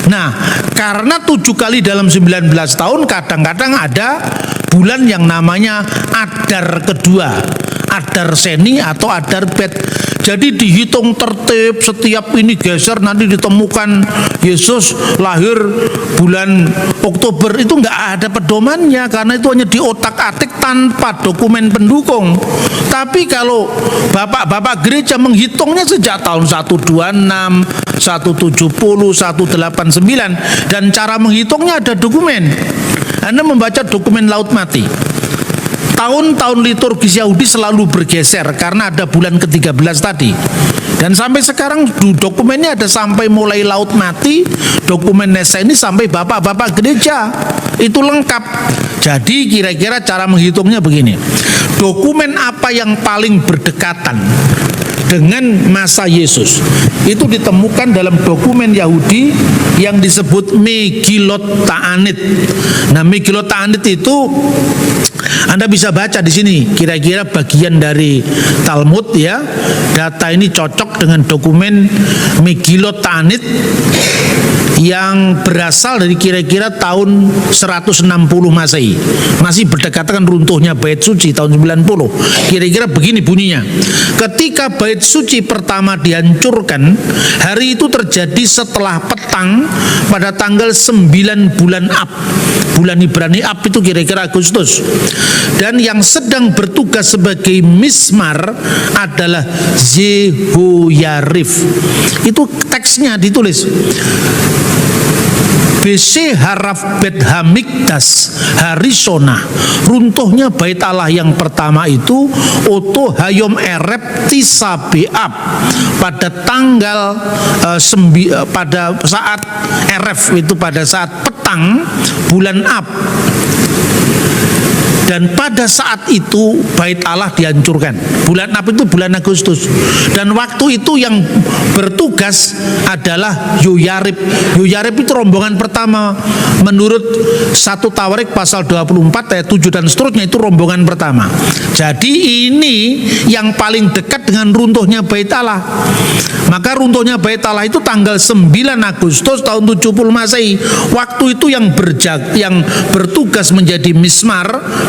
Speaker 1: Nah, karena 7 kali dalam 19 tahun, kadang-kadang ada bulan yang namanya Adar kedua, Adar Seni atau Adar Bet. Jadi dihitung tertib, setiap ini geser nanti ditemukan Yesus lahir bulan Oktober. Itu nggak ada pedomannya, karena itu hanya diotak-atik tanpa dokumen pendukung. Tapi kalau bapak-bapak gereja menghitungnya sejak tahun 126, 170, 189, dan cara menghitungnya ada dokumen. Anda membaca dokumen Laut Mati. Tahun-tahun liturgis Yahudi selalu bergeser karena ada bulan ke-13 tadi. Dan sampai sekarang dokumennya ada sampai mulai Laut Mati, dokumen Nesa ini sampai bapak-bapak gereja. Itu lengkap. Jadi kira-kira cara menghitungnya begini. Dokumen apa yang paling berdekatan dengan masa Yesus itu ditemukan dalam dokumen Yahudi yang disebut Megillot Ta'anit. Nah, Megillot Ta'anit itu Anda bisa baca di sini kira-kira bagian dari Talmud, ya. Data ini cocok dengan dokumen Megillot Ta'anit yang berasal dari kira-kira tahun 160 Masehi. Masih berdekatan runtuhnya Bait Suci tahun 90. Kira-kira begini bunyinya. Ketika Bait Suci pertama dihancurkan, hari itu terjadi setelah petang pada tanggal 9 bulan Ab. Bulan Ibrani Ab itu kira-kira Agustus. Dan yang sedang bertugas sebagai mismar adalah Yehoyarif. Itu teksnya ditulis. BBC Haraf Bet Hamikdas Harisona, runtuhnya bait Allah yang pertama itu Oto Hayom Erep Tisa Beab pada tanggal pada saat Eref itu pada saat petang bulan Ab. Dan pada saat itu bait Allah dihancurkan. Bulan apa itu? Bulan Agustus. Dan waktu itu yang bertugas adalah Yoyarib. Yoyarib itu rombongan pertama. Menurut 1 Tawarik pasal 24 ayat 7 dan seterusnya, itu rombongan pertama. Jadi ini yang paling dekat dengan runtuhnya bait Allah. Maka runtuhnya bait Allah itu tanggal 9 Agustus tahun 70 Masehi. Waktu itu yang bertugas menjadi mismar,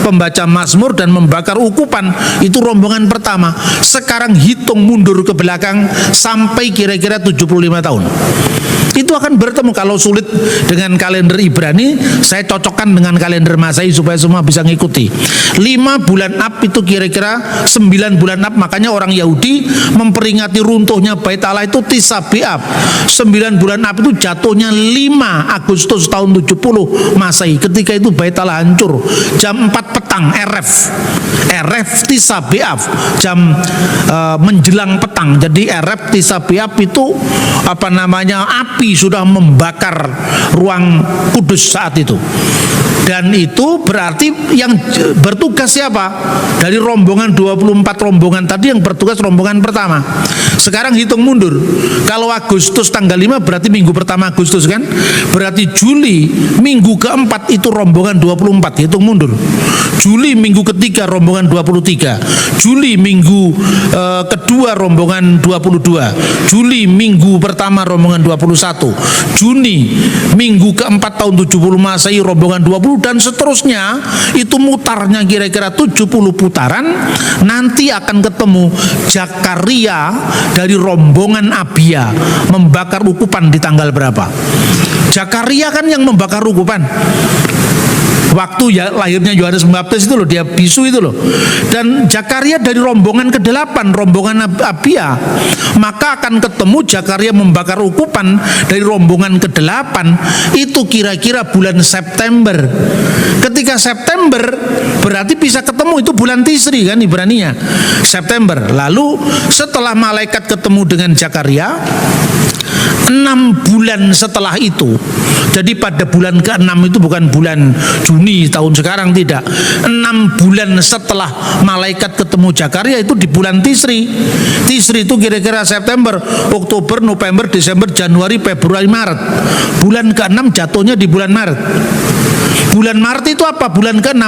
Speaker 1: pembaca Mazmur dan membakar ukupan, itu rombongan pertama. Sekarang hitung mundur ke belakang sampai kira-kira 75 tahun. Itu akan bertemu. Kalau sulit dengan kalender Ibrani, saya cocokkan dengan kalender Masehi supaya semua bisa ngikuti. 5 bulan Ab itu kira-kira 9 bulan Ab. Makanya orang Yahudi memperingati runtuhnya bait Allah itu Tisa Beab. 9 bulan Ab itu jatuhnya 5 Agustus tahun 70 Masehi. Ketika itu bait Allah hancur. Jam 4 petang Eref Tisa Beab, jam menjelang petang. Jadi Eref Tisa Beab itu api sudah membakar ruang kudus saat itu. Dan itu berarti yang bertugas siapa? Dari rombongan 24 rombongan tadi yang bertugas rombongan pertama. Sekarang hitung mundur. Kalau Agustus tanggal 5 berarti minggu pertama Agustus kan? Berarti Juli minggu keempat itu rombongan 24. Hitung mundur. Juli minggu ketiga rombongan 23. Juli minggu kedua rombongan 22. Juli minggu pertama rombongan 21. Juni minggu keempat tahun 70 Masehi rombongan 20, dan seterusnya. Itu mutarnya kira-kira 70 putaran. Nanti akan ketemu Zakaria dari rombongan Abia membakar ukupan di tanggal berapa? Zakaria kan yang membakar ukupan waktu ya lahirnya Yohanes Pembaptis itu loh, dia bisu itu loh. Dan Zakaria dari rombongan ke-8, rombongan Abia. Maka akan ketemu Zakaria membakar ukupan dari rombongan ke-8 itu kira-kira bulan September. Ketika September berarti bisa ketemu itu bulan Tisri kan Ibraninya, September. Lalu setelah malaikat ketemu dengan Zakaria 6 bulan setelah itu, jadi pada bulan ke-6 itu bukan bulan Juni tahun sekarang, tidak. 6 bulan setelah malaikat ketemu Zakaria itu di bulan Tisri. Tisri itu kira-kira September, Oktober, November, Desember, Januari, Februari, Maret. Bulan ke-6 jatuhnya di bulan Maret. Bulan Maret itu apa? Bulan ke-6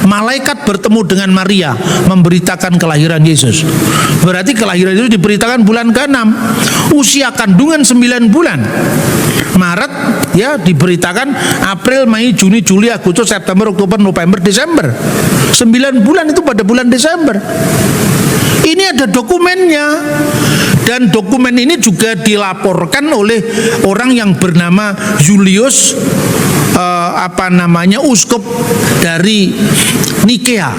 Speaker 1: malaikat bertemu dengan Maria memberitakan kelahiran Yesus. Berarti kelahiran Yesus diberitakan bulan ke-6. Usia kandungan 9 bulan. Maret ya diberitakan, April, Mei, Juni, Juli, Agustus, September, Oktober, November, Desember. 9 bulan itu pada bulan Desember. Ini ada dokumennya. Dan dokumen ini juga dilaporkan oleh orang yang bernama Julius uskup dari Nikea,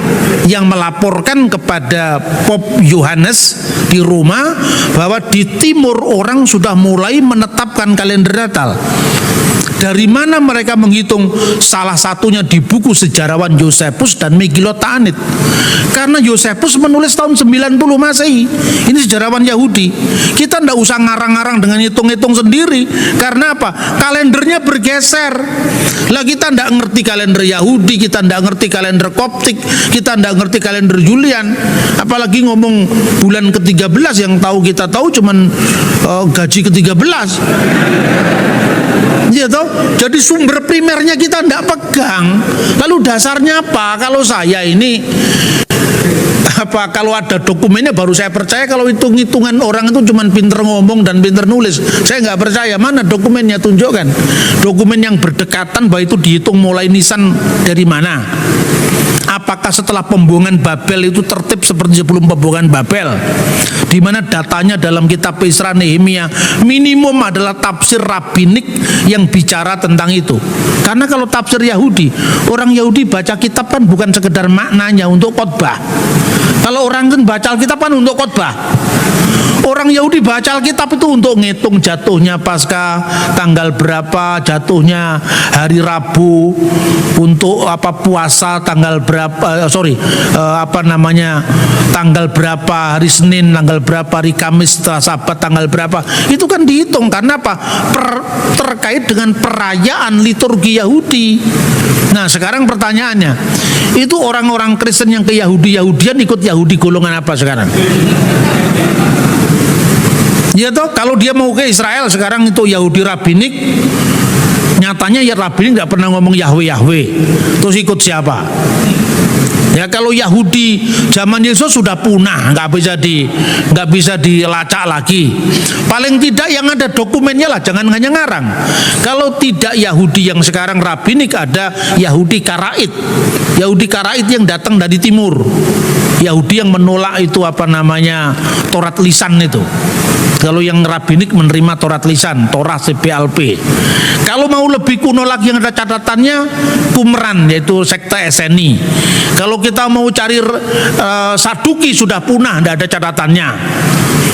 Speaker 1: yang melaporkan kepada Pop Yohanes di Roma bahwa di timur orang sudah mulai menetapkan kalender Natal. Dari mana mereka menghitung? Salah satunya di buku sejarawan Yosefus dan Megillot Ta'anit. Karena Yosefus menulis tahun 90 Masehi. Ini sejarawan Yahudi. Kita tidak usah ngarang-ngarang dengan hitung-hitung sendiri. Karena apa? Kalendernya bergeser. Lah kita tidak ngerti kalender Yahudi, kita tidak ngerti kalender Koptik, kita tidak ngerti kalender Julian. Apalagi ngomong bulan ke-13, yang tahu kita tahu cuman gaji ke-13. Ya toh? Jadi sumber primernya kita tidak pegang. Lalu dasarnya apa? Kalau saya ini kalau ada dokumennya baru saya percaya. Kalau hitung-hitungan orang itu cuma pinter ngomong dan pinter nulis, saya nggak percaya. Mana dokumennya? Tunjukkan dokumen yang berdekatan bahwa itu dihitung mulai Nisan dari mana. Apakah setelah pembuangan Babel itu tertib seperti sebelum pembuangan Babel, di mana datanya dalam kitab Ezra, Nehemia, minimum adalah tafsir rabbinik yang bicara tentang itu. Karena kalau tafsir Yahudi, orang Yahudi baca kitab kan bukan sekedar maknanya untuk khotbah, Kalau orang kan baca Alkitab kan untuk khotbah. Orang Yahudi baca Alkitab itu untuk ngitung jatuhnya Paskah tanggal berapa, jatuhnya hari Rabu, untuk apa puasa tanggal berapa, tanggal berapa, hari Senin tanggal berapa, hari Kamis setelah Sabat tanggal berapa. Itu kan dihitung karena apa? Terkait dengan perayaan liturgi Yahudi. Nah, sekarang pertanyaannya, itu orang-orang Kristen yang ke Yahudian ikut Yahudi golongan apa sekarang? Ya toh, kalau dia mau ke Israel sekarang itu Yahudi Rabbinik, nyatanya ya Rabbinik nggak pernah ngomong Yahweh, terus ikut siapa? Ya kalau Yahudi zaman Yesus sudah punah, nggak bisa dilacak lagi. Paling tidak yang ada dokumennya lah, jangan hanya ngarang. Kalau tidak Yahudi yang sekarang Rabbinik, ada Yahudi Karaid. Yahudi Karaid yang datang dari timur. Yahudi yang menolak itu Taurat lisan itu. Kalau yang Rabbinik menerima Taurat lisan, Torah CPLP. Kalau mau lebih kuno lagi yang ada catatannya, Qumran, yaitu sekte SNI. Kalau kita mau cari Saduki sudah punah, tidak ada catatannya.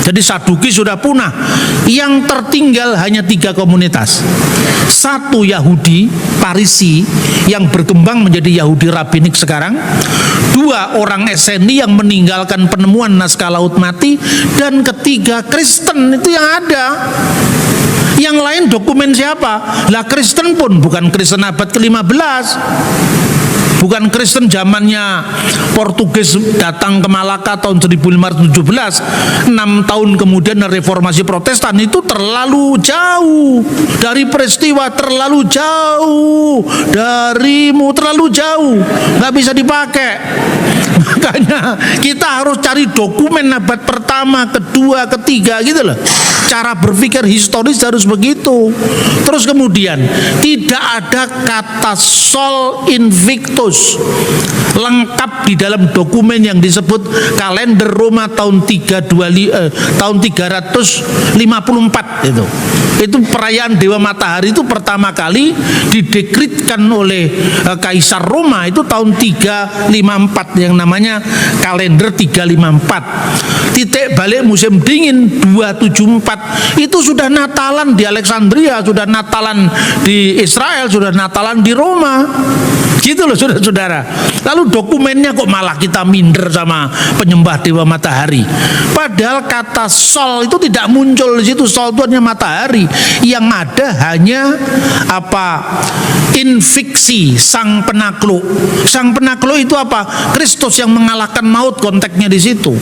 Speaker 1: Jadi Saduki sudah punah. Yang tertinggal hanya 3 komunitas. 1 Yahudi Parisi yang berkembang menjadi Yahudi Rabbinik sekarang. 2 orang SNI yang meninggalkan penemuan naskah laut mati. Dan ketiga Kristen itu yang ada. Yang lain dokumen siapa? Lah Kristen pun bukan Kristen abad ke-15. Bukan Kristen zamannya Portugis datang ke Malaka tahun 1517. 6 tahun kemudian reformasi Protestan. Itu terlalu jauh dari peristiwa, terlalu jauh darimu, terlalu jauh, nggak bisa dipakai. Makanya kita harus cari dokumen abad pertama, kedua, ketiga gitu loh. Cara berpikir historis harus begitu. Terus kemudian tidak ada kata Sol Invictus lengkap di dalam dokumen yang disebut kalender Roma tahun 354 itu. Itu perayaan Dewa Matahari itu pertama kali didekritkan oleh Kaisar Roma itu tahun 354 yang namanya kalender 354. Titik balik musim dingin 274 itu sudah Natalan di Alexandria, sudah Natalan di Israel, sudah Natalan di Roma. Gitu loh saudara-saudara. Lalu dokumennya kok malah kita minder sama penyembah Dewa Matahari. Padahal kata Sol itu tidak muncul di situ. Sol itu hanya matahari. Yang ada hanya Inviksi, sang penakluk. Sang penakluk itu apa? Kristus yang mengalahkan maut, konteksnya di situ.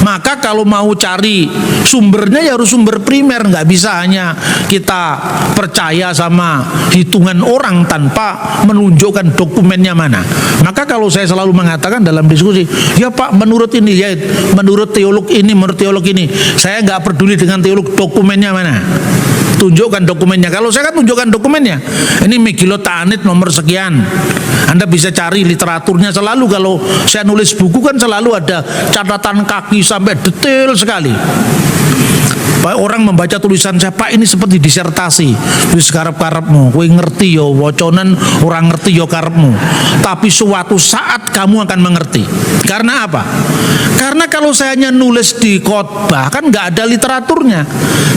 Speaker 1: Maka kalau mau cari sumbernya ya harus sumber primer, nggak bisa hanya kita percaya sama hitungan orang tanpa menunjukkan dokumennya mana. Maka kalau saya selalu mengatakan dalam diskusi, ya Pak menurut ini, ya menurut teolog ini, menurut teolog ini, saya nggak peduli dengan teolog, dokumennya mana? Tunjukkan dokumennya. Kalau saya kan tunjukkan dokumennya. Ini Megillot Ta'anit nomor sekian. Anda bisa cari literaturnya selalu. Kalau saya nulis buku kan selalu ada catatan kaki sampai detail sekali. Orang membaca tulisan saya, Pak ini seperti disertasi. Wis karep-karepmu, kowe ngerti yo, waconan orang ngerti yo karepmu. Tapi suatu saat kamu akan mengerti. Karena apa? Karena kalau saya hanya nulis di khotbah kan nggak ada literaturnya.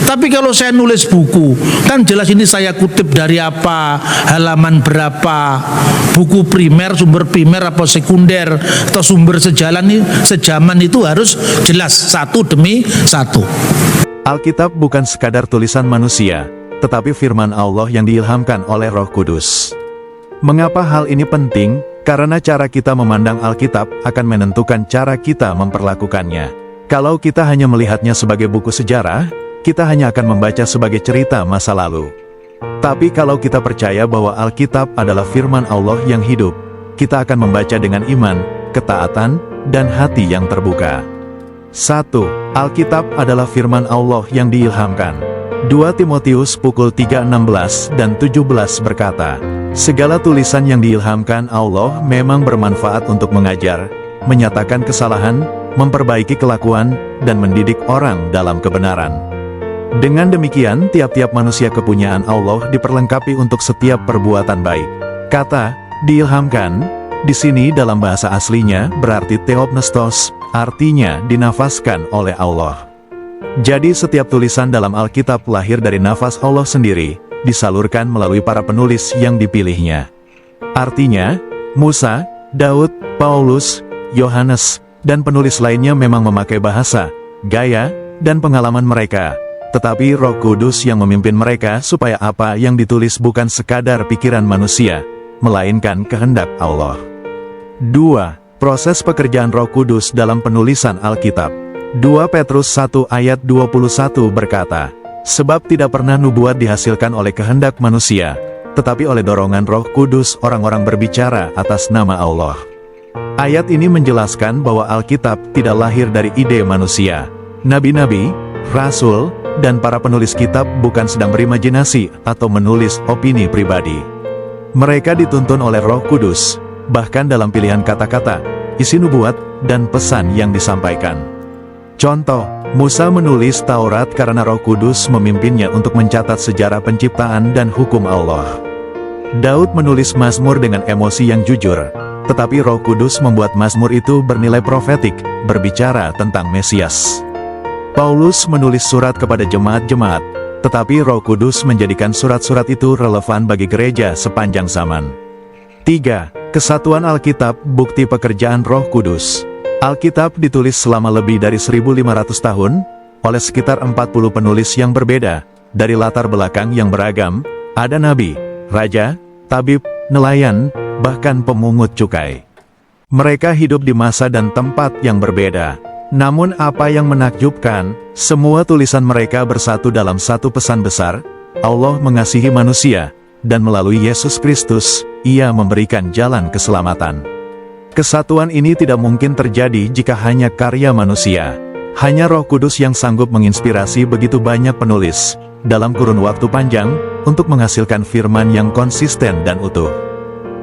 Speaker 1: Tapi kalau saya nulis buku, kan jelas ini saya kutip dari apa, halaman berapa, buku primer, sumber primer apa sekunder atau sumber sejaman itu harus jelas satu demi satu.
Speaker 2: Alkitab bukan sekadar tulisan manusia, tetapi firman Allah yang diilhamkan oleh Roh Kudus. Mengapa hal ini penting? Karena cara kita memandang Alkitab akan menentukan cara kita memperlakukannya. Kalau kita hanya melihatnya sebagai buku sejarah, kita hanya akan membaca sebagai cerita masa lalu. Tapi kalau kita percaya bahwa Alkitab adalah firman Allah yang hidup, kita akan membaca dengan iman, ketaatan, dan hati yang terbuka. 1. Alkitab adalah firman Allah yang diilhamkan. 2 Timotius pukul 3:16 dan 17 berkata, segala tulisan yang diilhamkan Allah memang bermanfaat untuk mengajar, menyatakan kesalahan, memperbaiki kelakuan, dan mendidik orang dalam kebenaran. Dengan demikian, tiap-tiap manusia kepunyaan Allah diperlengkapi untuk setiap perbuatan baik. Kata diilhamkan di sini dalam bahasa aslinya berarti theopnestos, artinya dinafaskan oleh Allah. Jadi setiap tulisan dalam Alkitab lahir dari nafas Allah sendiri, disalurkan melalui para penulis yang dipilihnya. Artinya, Musa, Daud, Paulus, Yohanes, dan penulis lainnya memang memakai bahasa, gaya, dan pengalaman mereka. Tetapi Roh Kudus yang memimpin mereka supaya apa yang ditulis bukan sekadar pikiran manusia, melainkan kehendak Allah. 2. Proses pekerjaan Roh Kudus dalam penulisan Alkitab. 2 Petrus 1 ayat 21 berkata, "Sebab tidak pernah nubuat dihasilkan oleh kehendak manusia, tetapi oleh dorongan Roh Kudus orang-orang berbicara atas nama Allah." Ayat ini menjelaskan bahwa Alkitab tidak lahir dari ide manusia. Nabi-nabi, rasul, dan para penulis kitab bukan sedang berimajinasi atau menulis opini pribadi. Mereka dituntun oleh Roh Kudus, bahkan dalam pilihan kata-kata, isi nubuat, dan pesan yang disampaikan. Contoh, Musa menulis Taurat karena Roh Kudus memimpinnya untuk mencatat sejarah penciptaan dan hukum Allah. Daud menulis Mazmur dengan emosi yang jujur, tetapi Roh Kudus membuat Mazmur itu bernilai profetik, berbicara tentang Mesias. Paulus menulis surat kepada jemaat-jemaat, tetapi Roh Kudus menjadikan surat-surat itu relevan bagi gereja sepanjang zaman. 3. Kesatuan Alkitab, bukti pekerjaan Roh Kudus. Alkitab ditulis selama lebih dari 1500 tahun, oleh sekitar 40 penulis yang berbeda, dari latar belakang yang beragam, ada nabi, raja, tabib, nelayan, bahkan pemungut cukai. Mereka hidup di masa dan tempat yang berbeda. Namun apa yang menakjubkan, semua tulisan mereka bersatu dalam satu pesan besar, Allah mengasihi manusia, dan melalui Yesus Kristus, Ia memberikan jalan keselamatan. Kesatuan ini tidak mungkin terjadi jika hanya karya manusia. Hanya Roh Kudus yang sanggup menginspirasi begitu banyak penulis, dalam kurun waktu panjang, untuk menghasilkan firman yang konsisten dan utuh.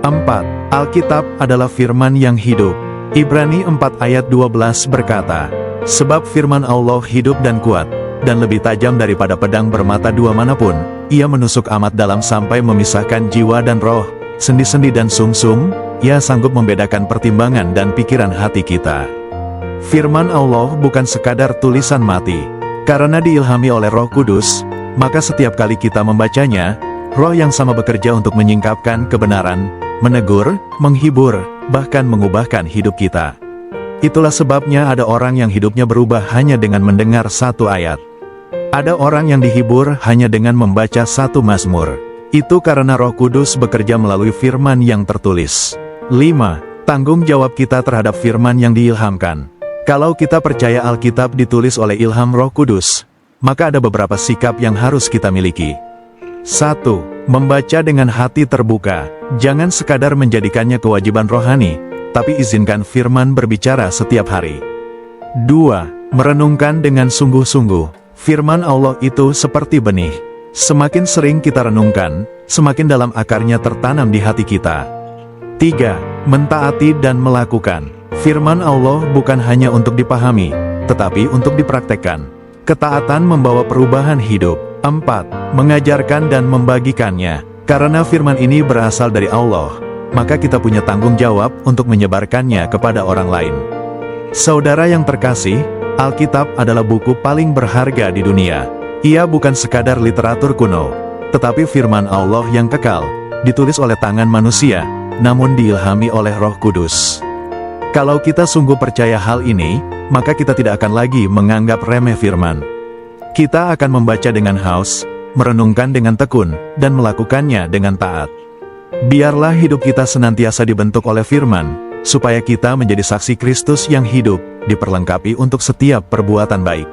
Speaker 2: 4. Alkitab adalah firman yang hidup. Ibrani 4 ayat 12 berkata, "Sebab firman Allah hidup dan kuat, dan lebih tajam daripada pedang bermata dua manapun, ia menusuk amat dalam sampai memisahkan jiwa dan roh, sendi-sendi dan sumsum, ia sanggup membedakan pertimbangan dan pikiran hati kita." Firman Allah bukan sekadar tulisan mati. Karena diilhami oleh Roh Kudus, maka setiap kali kita membacanya, Roh yang sama bekerja untuk menyingkapkan kebenaran, menegur, menghibur, bahkan mengubahkan hidup kita. Itulah sebabnya ada orang yang hidupnya berubah hanya dengan mendengar satu ayat. Ada orang yang dihibur hanya dengan membaca satu Mazmur. Itu karena Roh Kudus bekerja melalui firman yang tertulis. 5. Tanggung jawab kita terhadap firman yang diilhamkan. Kalau kita percaya Alkitab ditulis oleh ilham Roh Kudus, maka ada beberapa sikap yang harus kita miliki. 1. Membaca dengan hati terbuka. Jangan sekadar menjadikannya kewajiban rohani, tapi izinkan firman berbicara setiap hari. 2. Merenungkan dengan sungguh-sungguh. Firman Allah itu seperti benih. Semakin sering kita renungkan, semakin dalam akarnya tertanam di hati kita. 3. Mentaati dan melakukan. Firman Allah bukan hanya untuk dipahami, tetapi untuk dipraktekkan. Ketaatan membawa perubahan hidup. 4. Mengajarkan dan membagikannya. Karena firman ini berasal dari Allah, maka kita punya tanggung jawab untuk menyebarkannya kepada orang lain. Saudara yang terkasih, Alkitab adalah buku paling berharga di dunia. Ia bukan sekadar literatur kuno, tetapi firman Allah yang kekal, ditulis oleh tangan manusia, namun diilhami oleh Roh Kudus. Kalau kita sungguh percaya hal ini, maka kita tidak akan lagi menganggap remeh firman. Kita akan membaca dengan haus, merenungkan dengan tekun, dan melakukannya dengan taat. Biarlah hidup kita senantiasa dibentuk oleh firman, supaya kita menjadi saksi Kristus yang hidup, diperlengkapi untuk setiap perbuatan baik.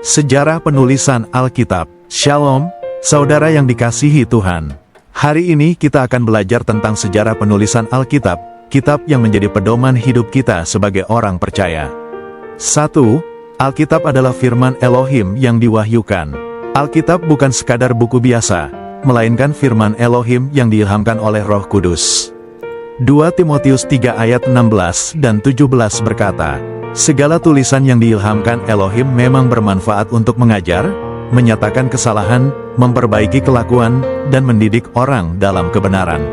Speaker 2: Sejarah penulisan Alkitab. Shalom, saudara yang dikasihi Tuhan. Hari ini kita akan belajar tentang sejarah penulisan Alkitab, kitab yang menjadi pedoman hidup kita sebagai orang percaya. 1. Alkitab adalah firman Elohim yang diwahyukan. Alkitab bukan sekadar buku biasa, melainkan firman Elohim yang diilhamkan oleh Roh Kudus. 2 Timotius 3 ayat 16 dan 17 berkata, "Segala tulisan yang diilhamkan Elohim memang bermanfaat untuk mengajar, menyatakan kesalahan, memperbaiki kelakuan, dan mendidik orang dalam kebenaran."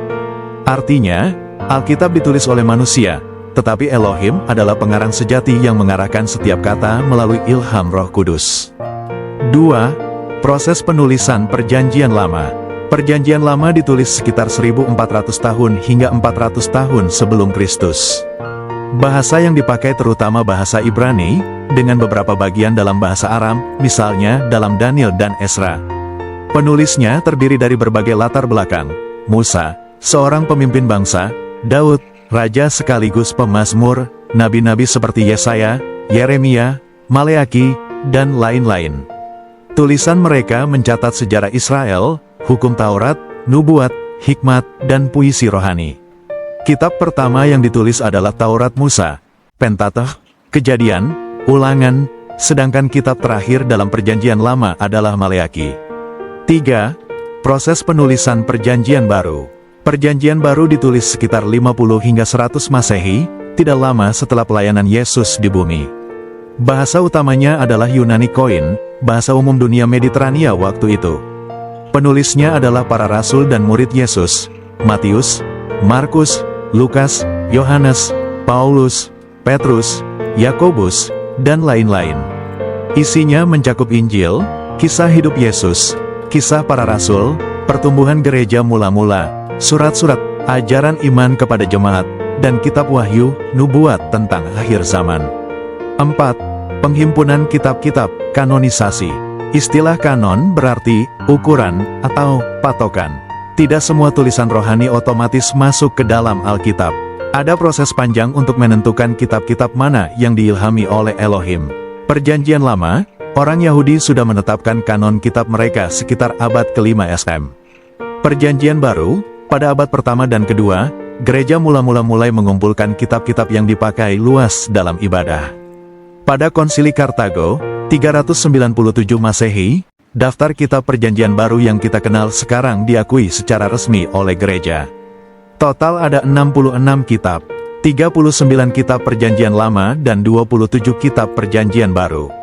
Speaker 2: Artinya, Alkitab ditulis oleh manusia, tetapi Elohim adalah pengarang sejati yang mengarahkan setiap kata melalui ilham Roh Kudus. 2. Proses penulisan Perjanjian Lama. Perjanjian Lama ditulis sekitar 1400 tahun hingga 400 tahun sebelum Kristus. Bahasa yang dipakai terutama bahasa Ibrani, dengan beberapa bagian dalam bahasa Aram, misalnya dalam Daniel dan Esra. Penulisnya terdiri dari berbagai latar belakang: Musa, seorang pemimpin bangsa; Daud, raja sekaligus pemazmur; nabi-nabi seperti Yesaya, Yeremia, Maleaki, dan lain-lain. Tulisan mereka mencatat sejarah Israel, hukum Taurat, nubuat, hikmat, dan puisi rohani. Kitab pertama yang ditulis adalah Taurat Musa, Pentateuch, Kejadian, Ulangan, sedangkan kitab terakhir dalam Perjanjian Lama adalah Maleaki. 3. Proses penulisan Perjanjian Baru. Perjanjian Baru ditulis sekitar 50 hingga 100 Masehi, tidak lama setelah pelayanan Yesus di bumi. Bahasa utamanya adalah Yunani Koine, bahasa umum dunia Mediterania waktu itu. Penulisnya adalah para rasul dan murid Yesus: Matius, Markus, Lukas, Yohanes, Paulus, Petrus, Yakobus, dan lain-lain. Isinya mencakup Injil, kisah hidup Yesus, kisah para rasul, pertumbuhan gereja mula-mula, surat-surat, ajaran iman kepada jemaat, dan kitab wahyu, nubuat tentang akhir zaman. 4. Penghimpunan kitab-kitab, kanonisasi. Istilah kanon berarti ukuran atau patokan. Tidak semua tulisan rohani otomatis masuk ke dalam Alkitab. Ada proses panjang untuk menentukan kitab-kitab mana yang diilhami oleh Elohim. Perjanjian Lama, orang Yahudi sudah menetapkan kanon kitab mereka sekitar abad ke-5 SM. Perjanjian Baru, pada abad pertama dan kedua, gereja mulai mengumpulkan kitab-kitab yang dipakai luas dalam ibadah. Pada Konsili Kartago, 397 Masehi, daftar kitab Perjanjian Baru yang kita kenal sekarang diakui secara resmi oleh gereja. Total ada 66 kitab, 39 kitab Perjanjian Lama dan 27 kitab Perjanjian Baru.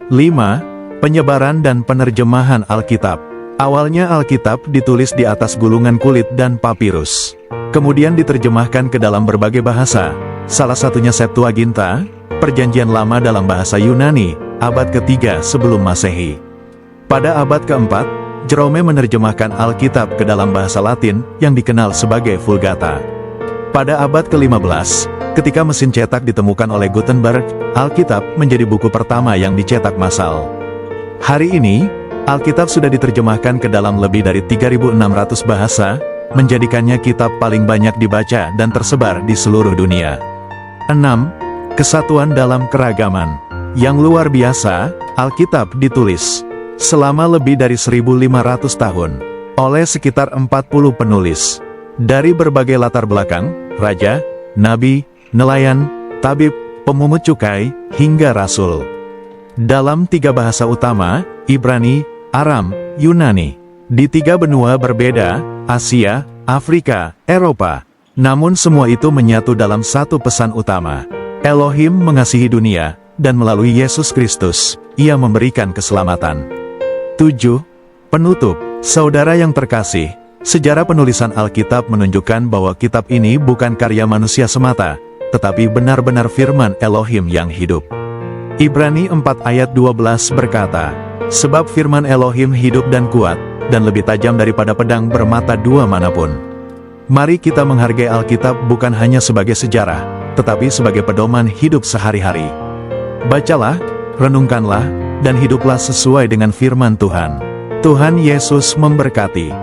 Speaker 2: 5. Penyebaran dan penerjemahan Alkitab. Awalnya Alkitab ditulis di atas gulungan kulit dan papirus. Kemudian diterjemahkan ke dalam berbagai bahasa, salah satunya Septuaginta, Perjanjian Lama dalam bahasa Yunani, abad ke-3 sebelum Masehi. Pada abad ke-4, Jerome menerjemahkan Alkitab ke dalam bahasa Latin yang dikenal sebagai Vulgata. Pada abad ke-15, ketika mesin cetak ditemukan oleh Gutenberg, Alkitab menjadi buku pertama yang dicetak massal. Hari ini, Alkitab sudah diterjemahkan ke dalam lebih dari 3.600 bahasa, menjadikannya kitab paling banyak dibaca dan tersebar di seluruh dunia. 6. Kesatuan dalam keragaman. Yang luar biasa, Alkitab ditulis selama lebih dari 1.500 tahun oleh sekitar 40 penulis dari berbagai latar belakang: raja, nabi, nelayan, tabib, pemungut cukai, hingga rasul. Dalam 3 bahasa utama, Ibrani, Aram, Yunani. Di 3 benua berbeda, Asia, Afrika, Eropa. Namun semua itu menyatu dalam satu pesan utama: Elohim mengasihi dunia, dan melalui Yesus Kristus, Ia memberikan keselamatan. 7. Penutup. Saudara yang terkasih, sejarah penulisan Alkitab menunjukkan bahwa kitab ini bukan karya manusia semata, tetapi benar-benar firman Elohim yang hidup. Ibrani 4 ayat 12 berkata, "Sebab firman Elohim hidup dan kuat, dan lebih tajam daripada pedang bermata dua manapun." Mari kita menghargai Alkitab bukan hanya sebagai sejarah, tetapi sebagai pedoman hidup sehari-hari. Bacalah, renungkanlah, dan hiduplah sesuai dengan firman Tuhan. Tuhan Yesus memberkati.